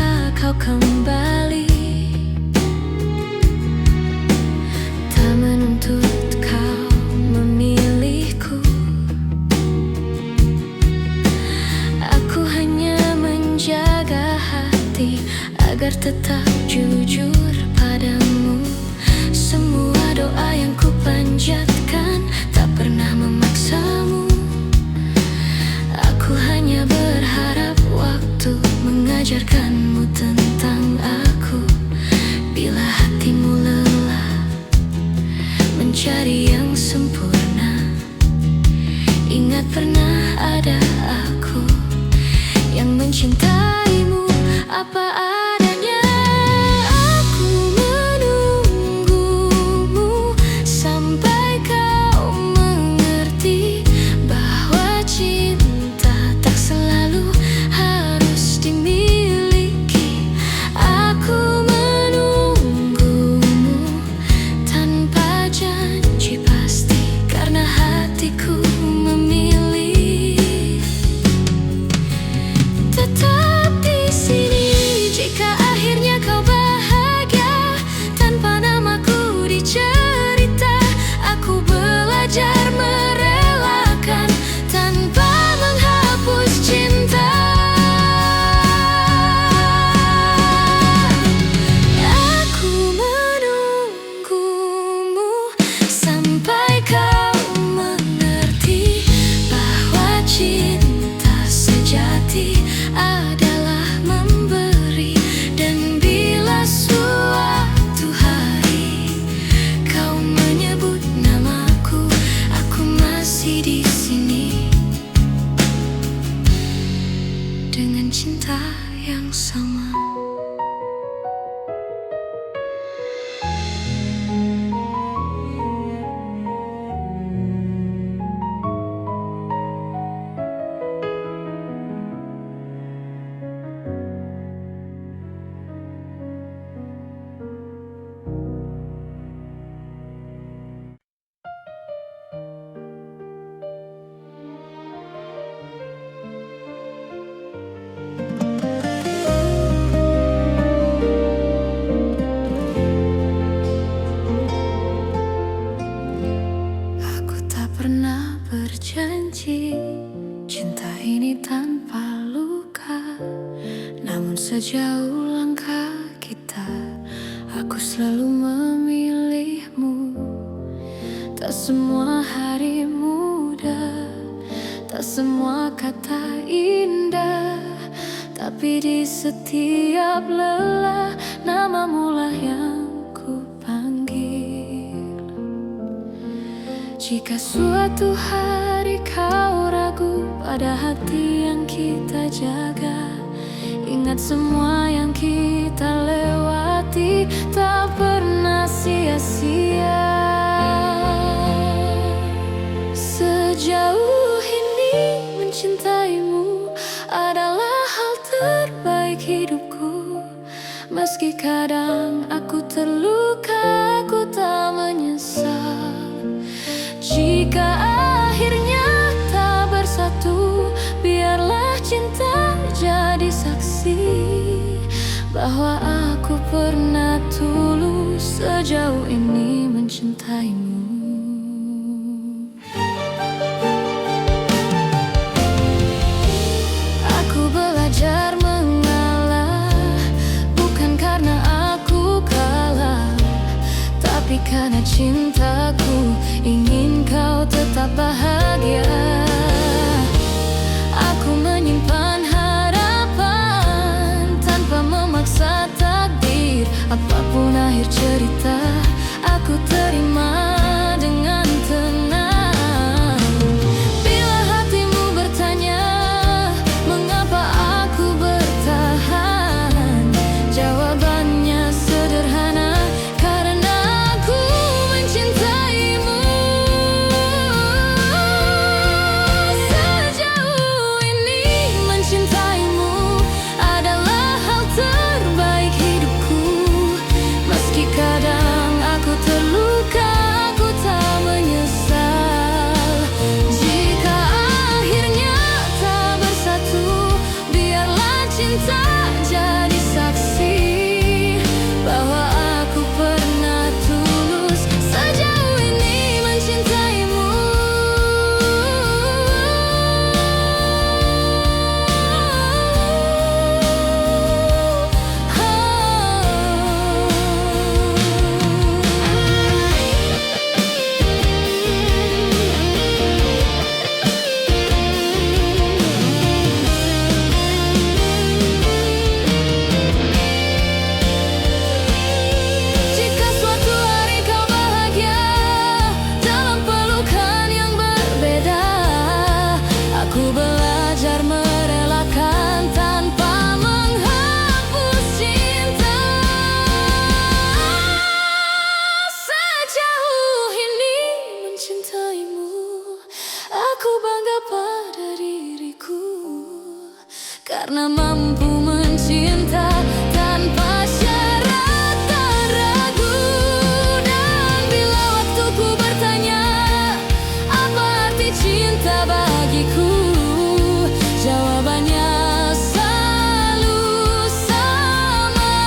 ajarkanmu tentang aku. Bila hatimu lelah mencari yang sempurna, ingat pernah ada aku yang mencintaimu apa adanya. Aku menunggumu sampai kau mengerti bahwa cinta tak selalu harus dimiliki. Aku menunggumu tanpa janji pasti, karena hatiku memilih tetap di sini. Jika akhirnya kau bahagia tanpa namaku dicerita, aku belajar merelakan tanpa menghapus cinta. Aku menunggumu sampai kau mengerti bahwa cinta sejati adalah memberi. Dan bila suatu hari kau menyebut namaku, aku masih di sini dengan cinta yang sama. Pernah berjanji cinta ini tanpa luka, namun sejauh langkah kita, aku selalu memilihmu. Tak semua hari mudah, tak semua kata indah, tapi di setiap lelah namamu lah yang ku panggil. Jika suatu hari kau ragu pada hati yang kita jaga, ingat semua yang kita lewati tak pernah sia-sia. Sejauh ini mencintaimu adalah hal terbaik hidupku. Meski kadang aku terluka, aku tak menyesal. Jika akhirnya tak bersatu, biarlah cinta jadi saksi bahwa aku pernah tulus sejauh ini mencintaimu. Aku belajar mengalah, bukan karena aku kalah, tapi karena cintaku ingin kau tetap bahagia. Aku menyimpan harapan tanpa memaksa takdir. Apapun akhir cerita, aku terima dengan tenang. Bila hatimu bertanya mengapa aku bertahan, jawabannya sederhana, karena aku mencintaimu. karena mampu mencinta tanpa syarat dan ragu. Dan bila waktuku bertanya apa arti cinta bagiku, jawabannya selalu sama.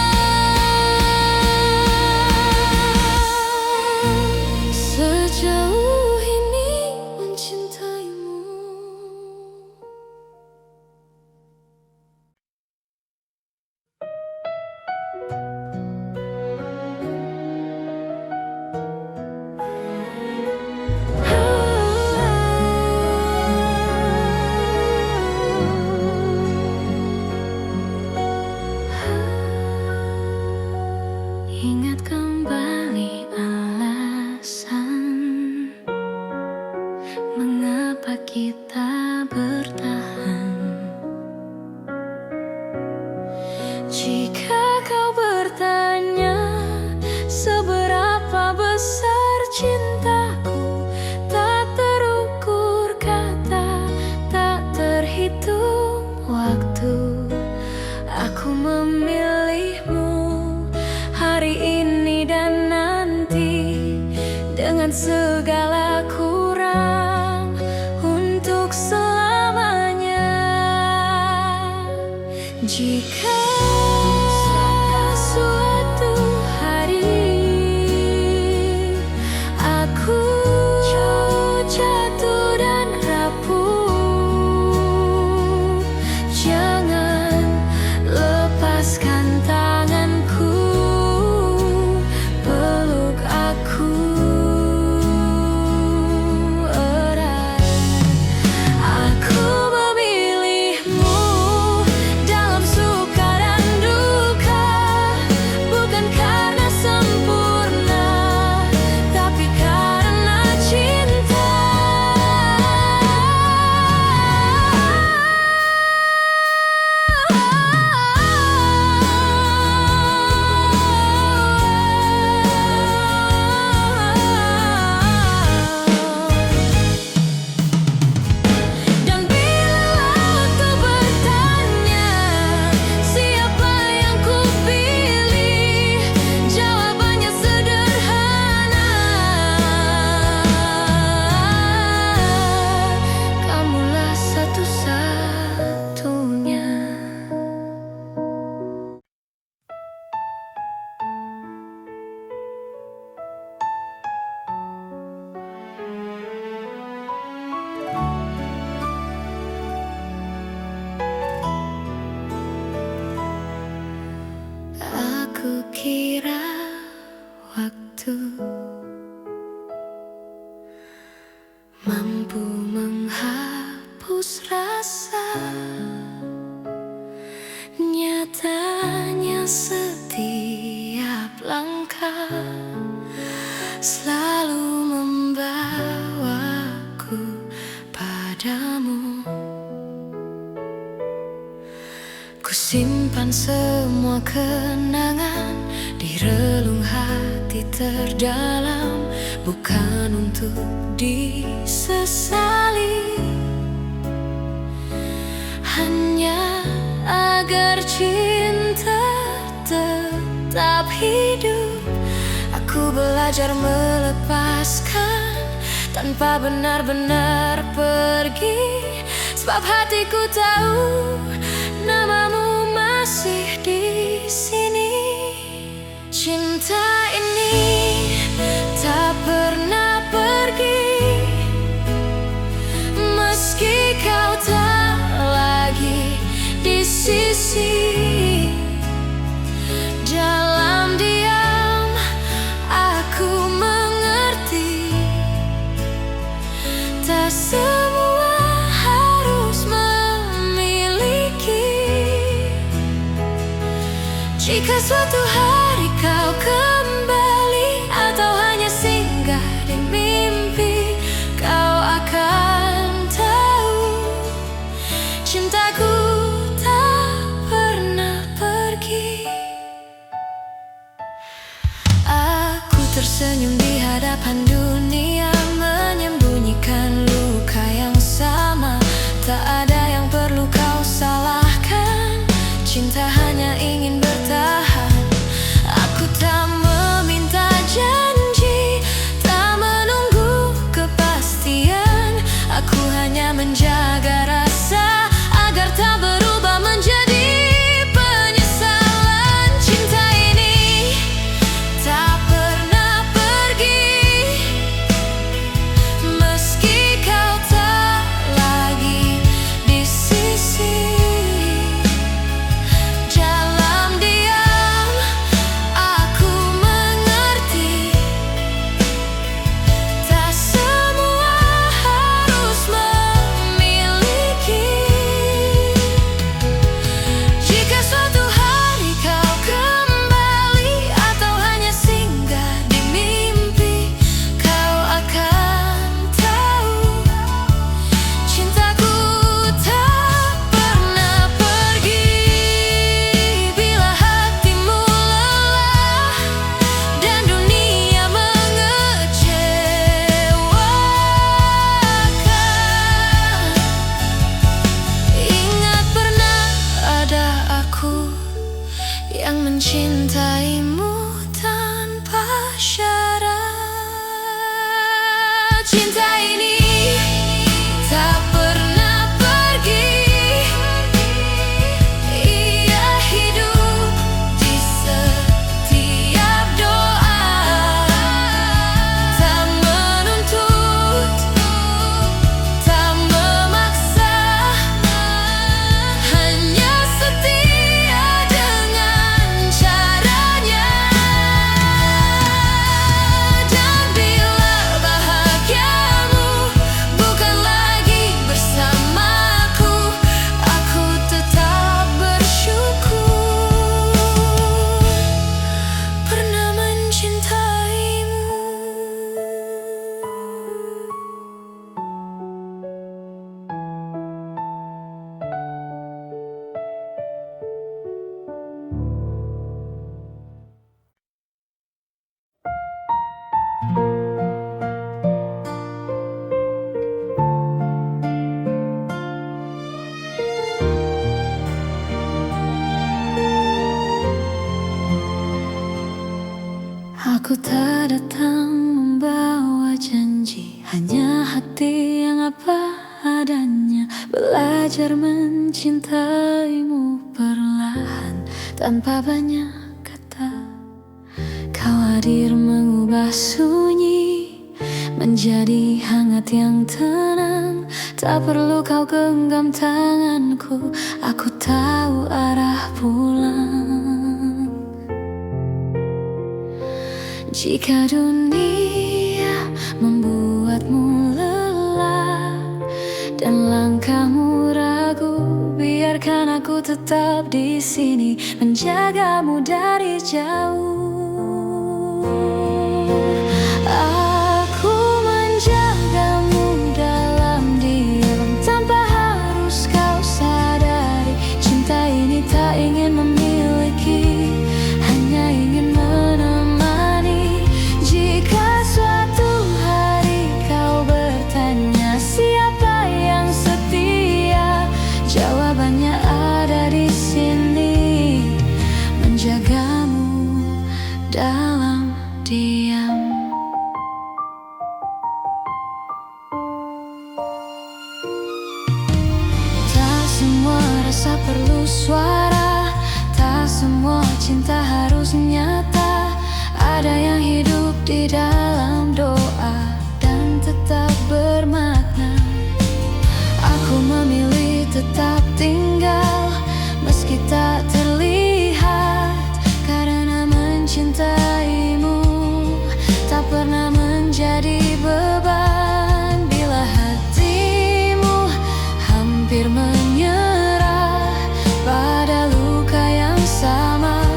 Sejauh ini mencintaimu. Ingat kembali alasan mengapa kita bertahan. Jika kau bertanya seberapa besar cintaku, tak terukur kata, tak terhitung waktu. Aku memilihmu hari ini dan nanti, dengan segala kurang untuk selamanya. Jika suatu hari aku jatuh dan rapuh, jangan lepaskan tanganku, peluk aku erat. Aku memilihmu dalam suka dan duka, bukan karena sempurna, tapi karena cinta. Dan bila waktu bertanya siapa yang kupilih, jawabannya sederhana, kamulah satu-satunya. Aku kira waktu mampu menghapus rasa, nyatanya setiap langkah selalu membawaku padamu. Ku simpan semua kenangan di relung hati terdalam, bukan untuk disesali, hanya agar cinta tetap hidup. Aku belajar melepaskan tanpa benar-benar pergi, sebab hatiku tahu namamu masih di sini. Cinta ini tak pernah pergi, meski kau tak lagi di sisi. Dalam diam aku mengerti, tak semua harus memiliki. Jika suatu hari kau kembali atau hanya singgah di mimpi, kau akan tahu cintaku tak pernah pergi. Aku tersenyum di hadapan dunia, menyembunyikan luka yang sama. Tak ada yang perlu kau salahkan, apa adanya, belajar mencintaimu perlahan tanpa banyak kata. Kau hadir mengubah sunyi menjadi hangat yang tenang. Tak perlu kau genggam tanganku, aku tahu arah pulang. Jika dunia membuatmu lelah dan langkahmu ragu, biarkan aku tetap di sini menjagamu dari jauh. Aku menjagamu dalam diam tanpa harus kau sadari. Cinta ini tak ingin memiliki, hanya ingin menemani. Jika suatu hari kau bertanya siapa yang setia, jawabannya ada di sini, menjagamu dalam diam. Tak semua rasa perlu suara, tak semua cinta harus nyata. Ada yang hidup di dalam doa dan tetap bermakna. Aku memilih tetap tinggal meski tak terlihat, karena mencintaimu tak pernah menjadi beban. Bila hatimu hampir menyerah pada luka yang sama,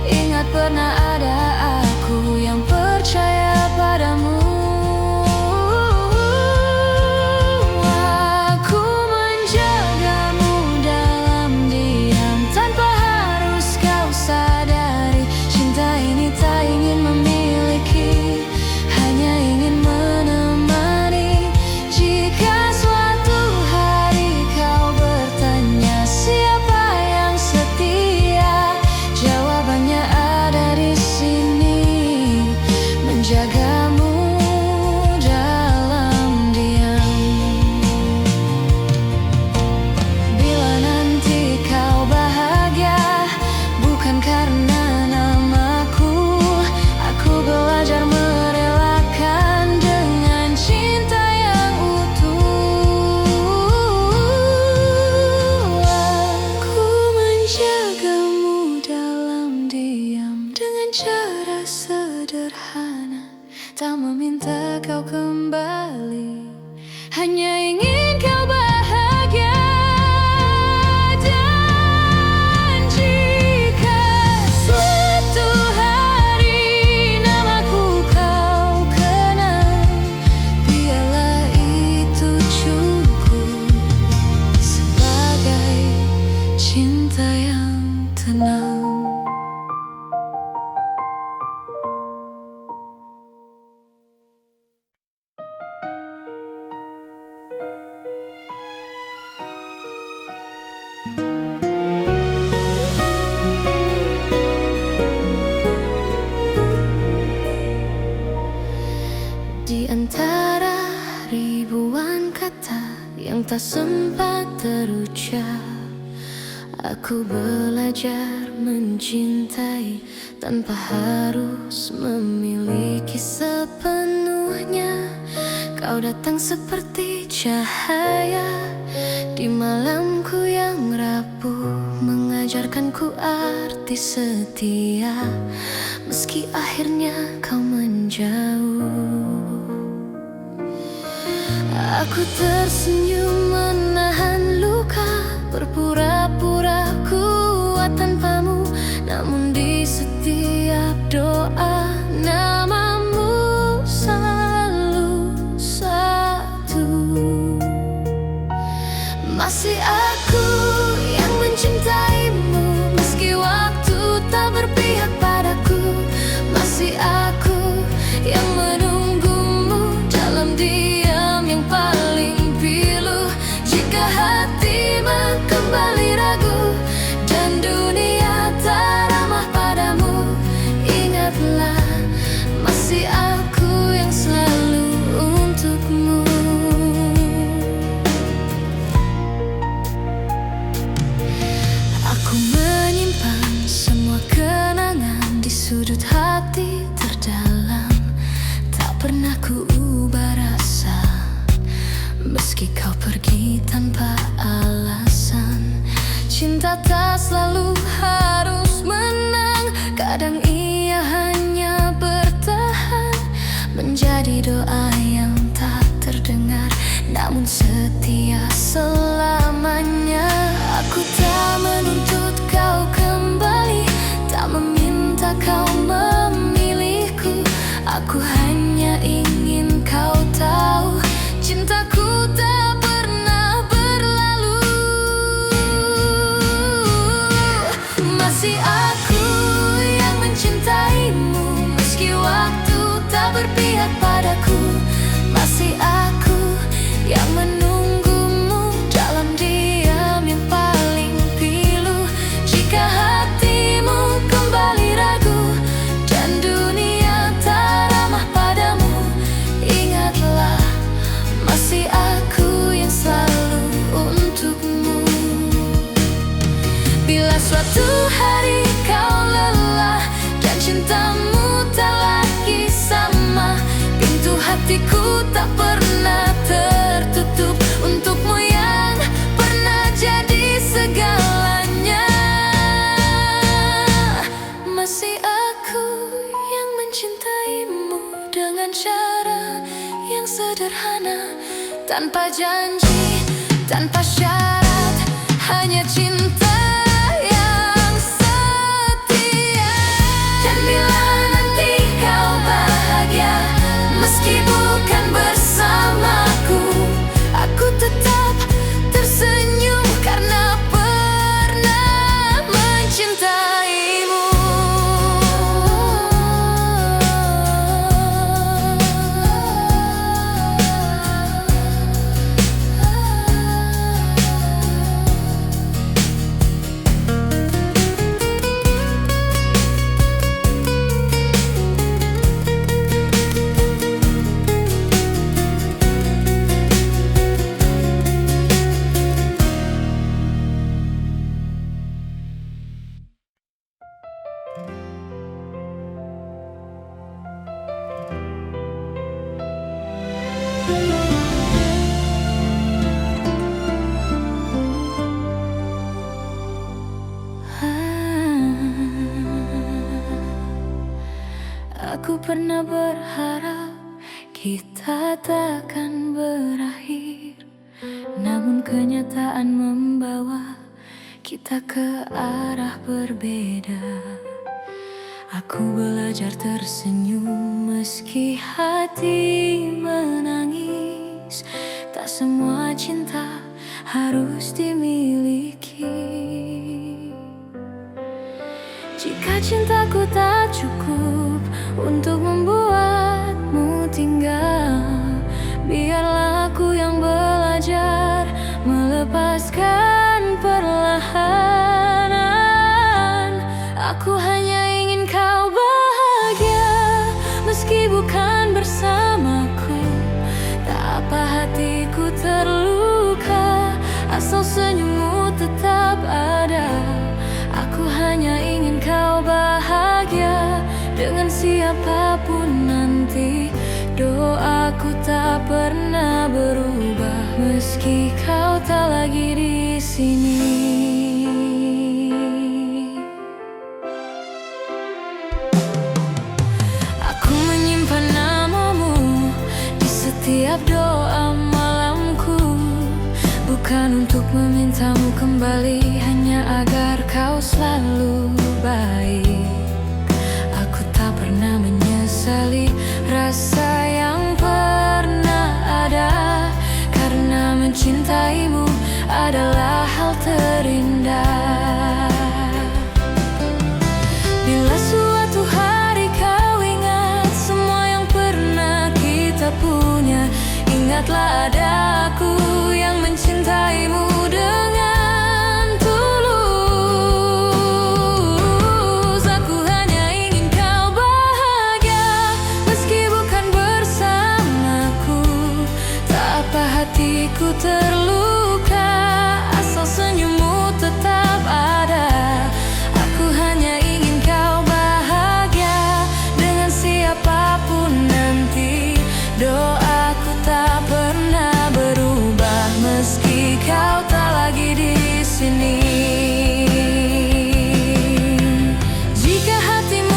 ingat pernah ada aku yang percaya padamu. Aku menjagamu dalam diam tanpa harus kau sadari. Cinta ini tak ingin memiliki, hanya ingin menemani. Jika suatu hari kau bertanya siapa yang setia, jawabannya ada di sini, menjagamu dalam diam. Bila nanti kau bahagia bukan karena namaku, aku belajar merelakan dengan cinta yang utuh. Aku menjagamu dalam diam dengan cara sederhana, tak meminta kau kembali, hanya ingin kau bahagia. Dan jika suatu hari namaku kau kenal, biarlah itu cukup sebagai cinta yang tenang. Di antara ribuan kata yang tak sempat terucap, aku belajar mencintai tanpa harus memiliki sepenuhnya. Kau datang seperti cahaya di malamku yang rapuh, mengajarkanku arti setia meski akhirnya kau menjauh. Aku tersenyum menahan luka, berpura-pura kuat tanpamu, namun di setiap doa namamu selalu satu. Masih aku yang mencintaimu meski waktu tak berpihak padaku. Masih aku yang menunggumu dalam diam yang paling pilu. Jika hati kembali ragu dan dunia tak ramah padamu, ingatlah masih aku yang selalu untukmu. Kadang ia hanya bertahan menjadi doa yang tak terdengar, namun setia selamanya. Aku tak menuntut kau kembali, tak meminta kau memilihku. Aku hanya ingin kau tahu, cintaku tak pernah berlalu. Masih aku yang mencintaimu, meski waktu tak berpihak padaku. Masih aku yang menunggumu dalam diam yang paling pilu. Jika hatimu kembali ragu dan dunia tak ramah padamu, ingatlah masih aku yang selalu untukmu. Bila suatu hari kau lelah dan cintamu tak lagi sama, pintu hatiku tak pernah tertutup untukmu yang pernah jadi segalanya. Masih aku yang mencintaimu dengan cara yang sederhana, tanpa janji, tanpa syarat, hanya cinta yang setia. Dan bila nanti kau bahagia, meski bukan bersamaku, aku tetap tersenyum karena pernah mencintaimu. Aku pernah berharap kita takkan berakhir, namun kenyataan membawa kita ke arah berbeda. Aku belajar tersenyum meski hati menangis. Tak semua cinta harus dimiliki. Jika cintaku tak cukup untuk membuatmu tinggal, biarlah aku yang belajar melepaskan perlahan. Aku hanya ingin kau bahagia, meski bukan bersamaku. Tak apa hatiku terluka, asal senyummu tetap ada. Aku hanya ingin kau bahagia dengan siapapun nanti. Doaku tak pernah berubah meski kau tak lagi di sini. Aku menyimpan namamu di setiap doa malamku, bukan untuk memintamu kembali, hanya agar kau selalu baik. Aku tak pernah menyesali rasa yang pernah ada, karena mencintaimu adalah hal terindah. Bila suatu hari kau ingat semua yang pernah kita punya, ingatlah ada aku yang mencintaimu dengan tulus. Aku hanya ingin kau bahagia, meski bukan bersamaku. Tak apa hatiku terluka, asal senyummu tetap ada. Aku hanya ingin kau bahagia dengan siapapun nanti. Doaku tak pernah berubah meski kau tak lagi di sini. Jika hatimu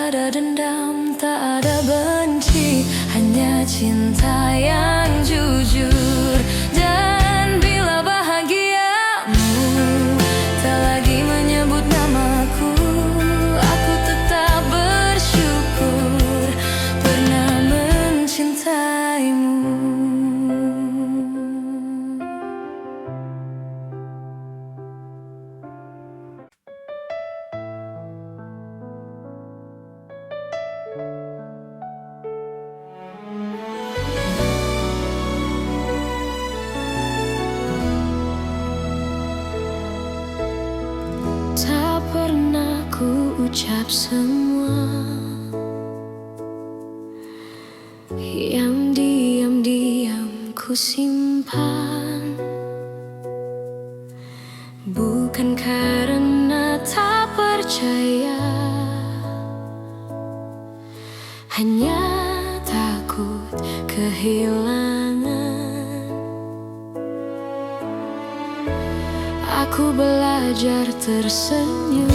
ada dendam, tak ada benci, hanya cinta yang jujur. Dan bila bahagiamu tak lagi menyebut namaku, aku tetap bersyukur pernah mencintaimu. Tak pernah ku ucap semua yang diam-diam ku simpan, bukan karena tak percaya, hanya takut kehilangan. Aku belajar tersenyum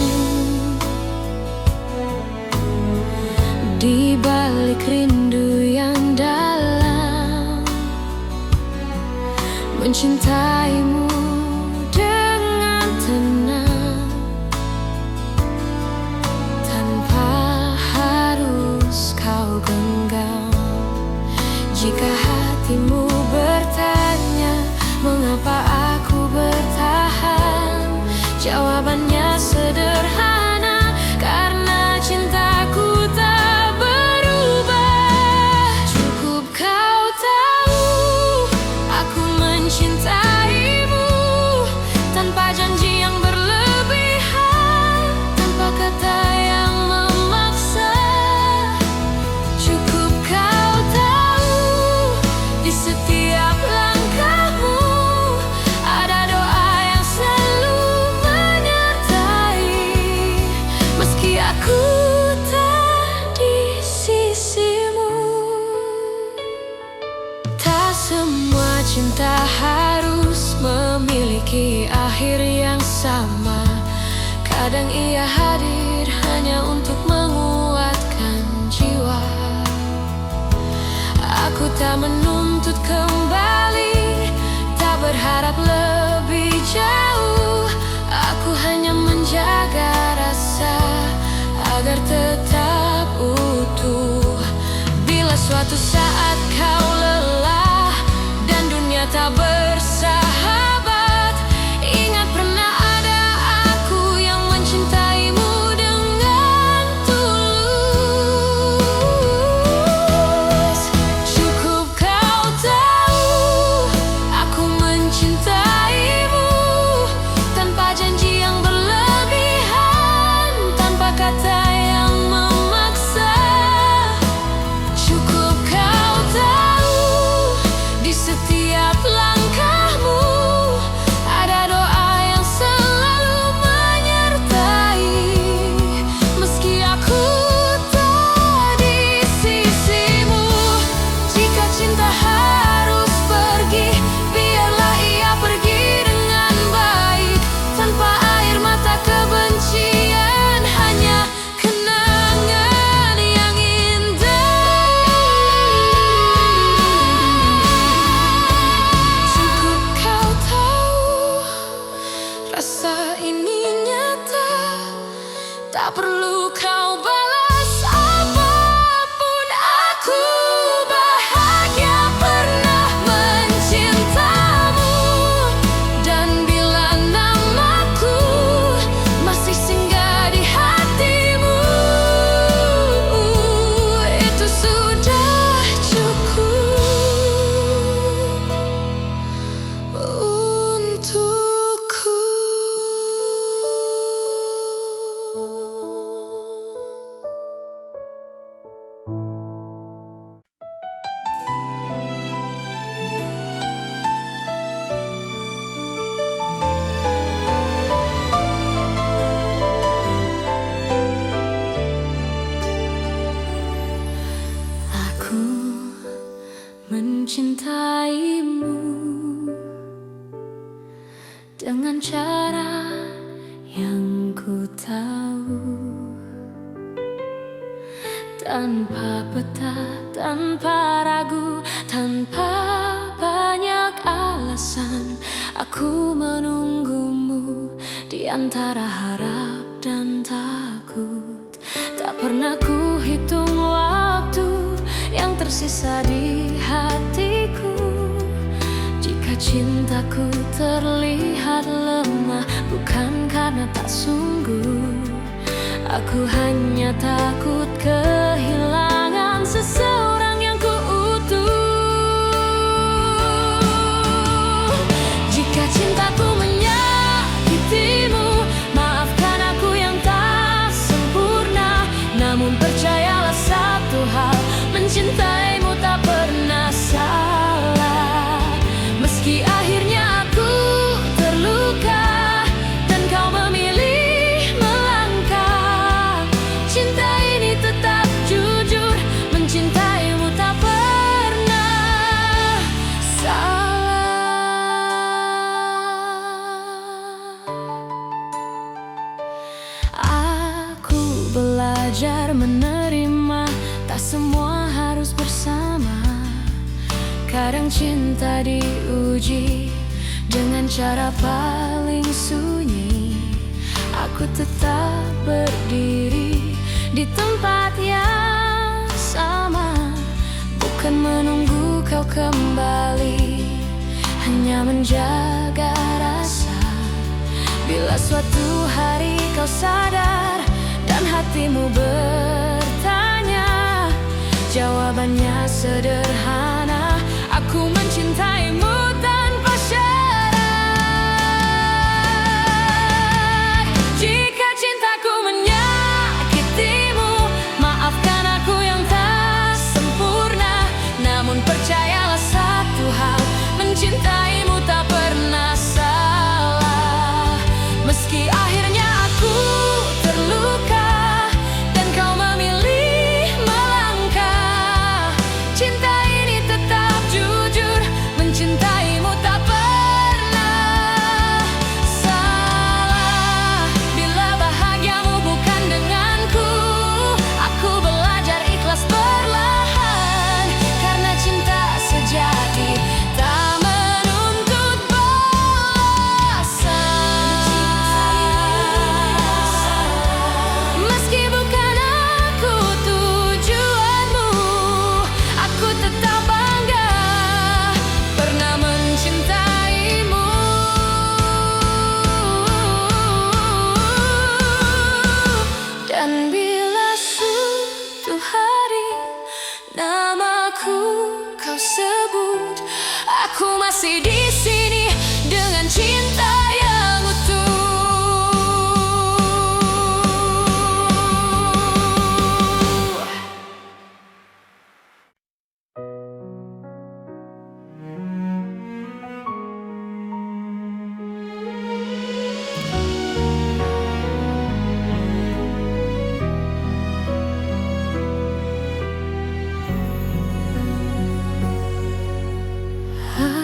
di balik rindu yang dalam, mencintaimu dengan tenang tanpa harus kau genggam. Jika hatimu bertanya mengapa aku bertahan, jawabannya sederhana, karena cintaku tak berubah. Cukup kau tahu aku mencintaimu tanpa janji yang berlebihan, tanpa kata yang memaksa. Cukup kau tahu di setiap langkahmu ada doa yang selalu menyertai, meski aku tak di sisimu. Tak semua cinta harus memiliki akhir yang sama. Kadang ia hadir hanya untuk menguatkan jiwa. Aku tak menuntut kembali, tak berharap lebih jauh. Aku hanya menjaga rasa agar tetap utuh. Bila suatu saat kau lelah dan dunia tak bersahabat, ingat pernah ada aku yang mencintaimu dengan tulus. Cukup kau tahu aku mencintaimu tanpa janji yang berlebihan, tanpa kata yang memaksa. Cukup kau tahu di setiap langkahmu ada doa yang selalu menyertai, meski aku tak di sisimu. Jika cinta harus pergi, biarlah ia pergi dengan baik, tanpa air mata kebencian, hanya kenangan yang indah. Cukup kau tahu rasa ini nyata, tak perlu kau balas apapun. Aku bahagia pernah mencintamu, dan bila namaku masih singgah di hatimu, itu sudah cukup untukku. Aku mencintaimu dengan cara yang ku tahu. tanpa peta, tanpa ragu, tanpa banyak alasan. Aku menunggumu di antara harap dan takut. Tak pernah ku hitung waktu yang tersisa di hatiku. Jika cintaku terlihat lemah, bukan karena tak sungguh. Aku hanya takut kehilangan seseorang yang ku utuh. Jika cintaku menyakitimu, maafkan aku yang tak sempurna. Namun percayalah satu hal, mencintaimu tak pernah salah. Meski akhirnya aku terluka dan kau memilih melangkah, cinta ini tetap jujur, mencintaimu tak pernah salah. Aku belajar menerima, tak semua harus bersama. Kadang cinta diuji dengan cara paling sunyi. Aku tetap berdiri di tempat yang sama, bukan menunggu kau kembali, hanya menjaga rasa. Bila suatu hari kau sadar dan hatimu bertanya, jawabannya sederhana: aku mencintaimu tanpa syarat. Jika cintaku menyakitimu, maafkan aku yang tak sempurna. Namun percayalah satu hal, mencintaimu tak pernah salah. Meski akhirnya aku terluka dan kau memilih melangkah, cinta ini tetap jujur, mencintaimu tak pernah salah. Bila bahagiamu bukan denganku, aku belajar ikhlas perlahan. Karena cinta sejati tak menuntut balasan. Meski bukan aku tujuanmu, aku tetap bangga pernah mencintaimu. Dan bila suatu hari namaku kau sebut, aku masih di sini dengan cinta yang utuh.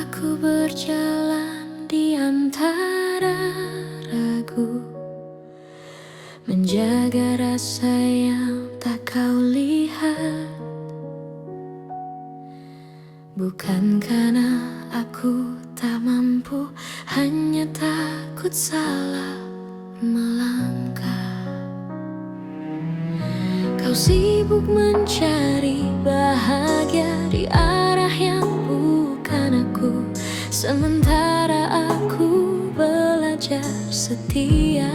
Aku berjalan di antara ragu, menjaga rasa yang tak kau lihat. Bukan karena aku tak mampu, hanya takut salah melangkah. Kau sibuk mencari bahagia di arah yang bukan aku, sementara aku belajar setia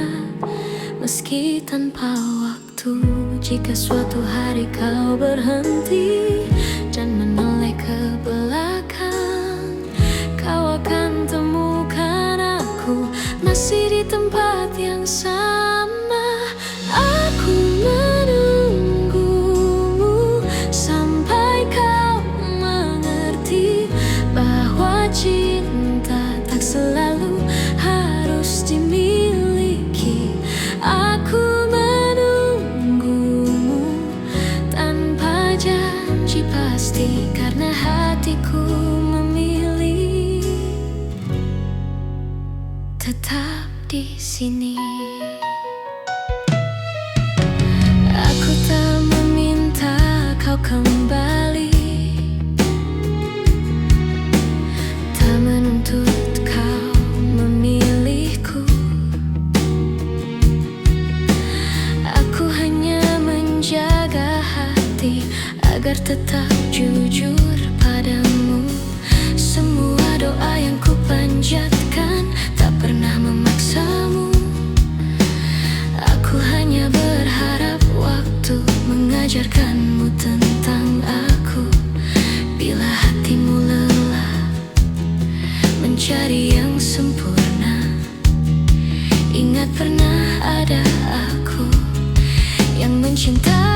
meski tanpa waktu. Jika suatu hari kau berhenti dan menoleh ke belakang, kau akan temukan aku masih di tempat yang sama. Aku menunggumu sampai kau mengerti bahwa cinta tak selalu harus dimiliki. Aku menunggumu tanpa janji pasti, karena hatiku memilih tetap di sini. Aku tak meminta agar tetap jujur padamu. Semua doa yang ku panjatkan tak pernah memaksamu. Aku hanya berharap waktu mengajarkanmu tentang aku. Bila hatimu lelah mencari yang sempurna, ingat pernah ada aku yang mencintai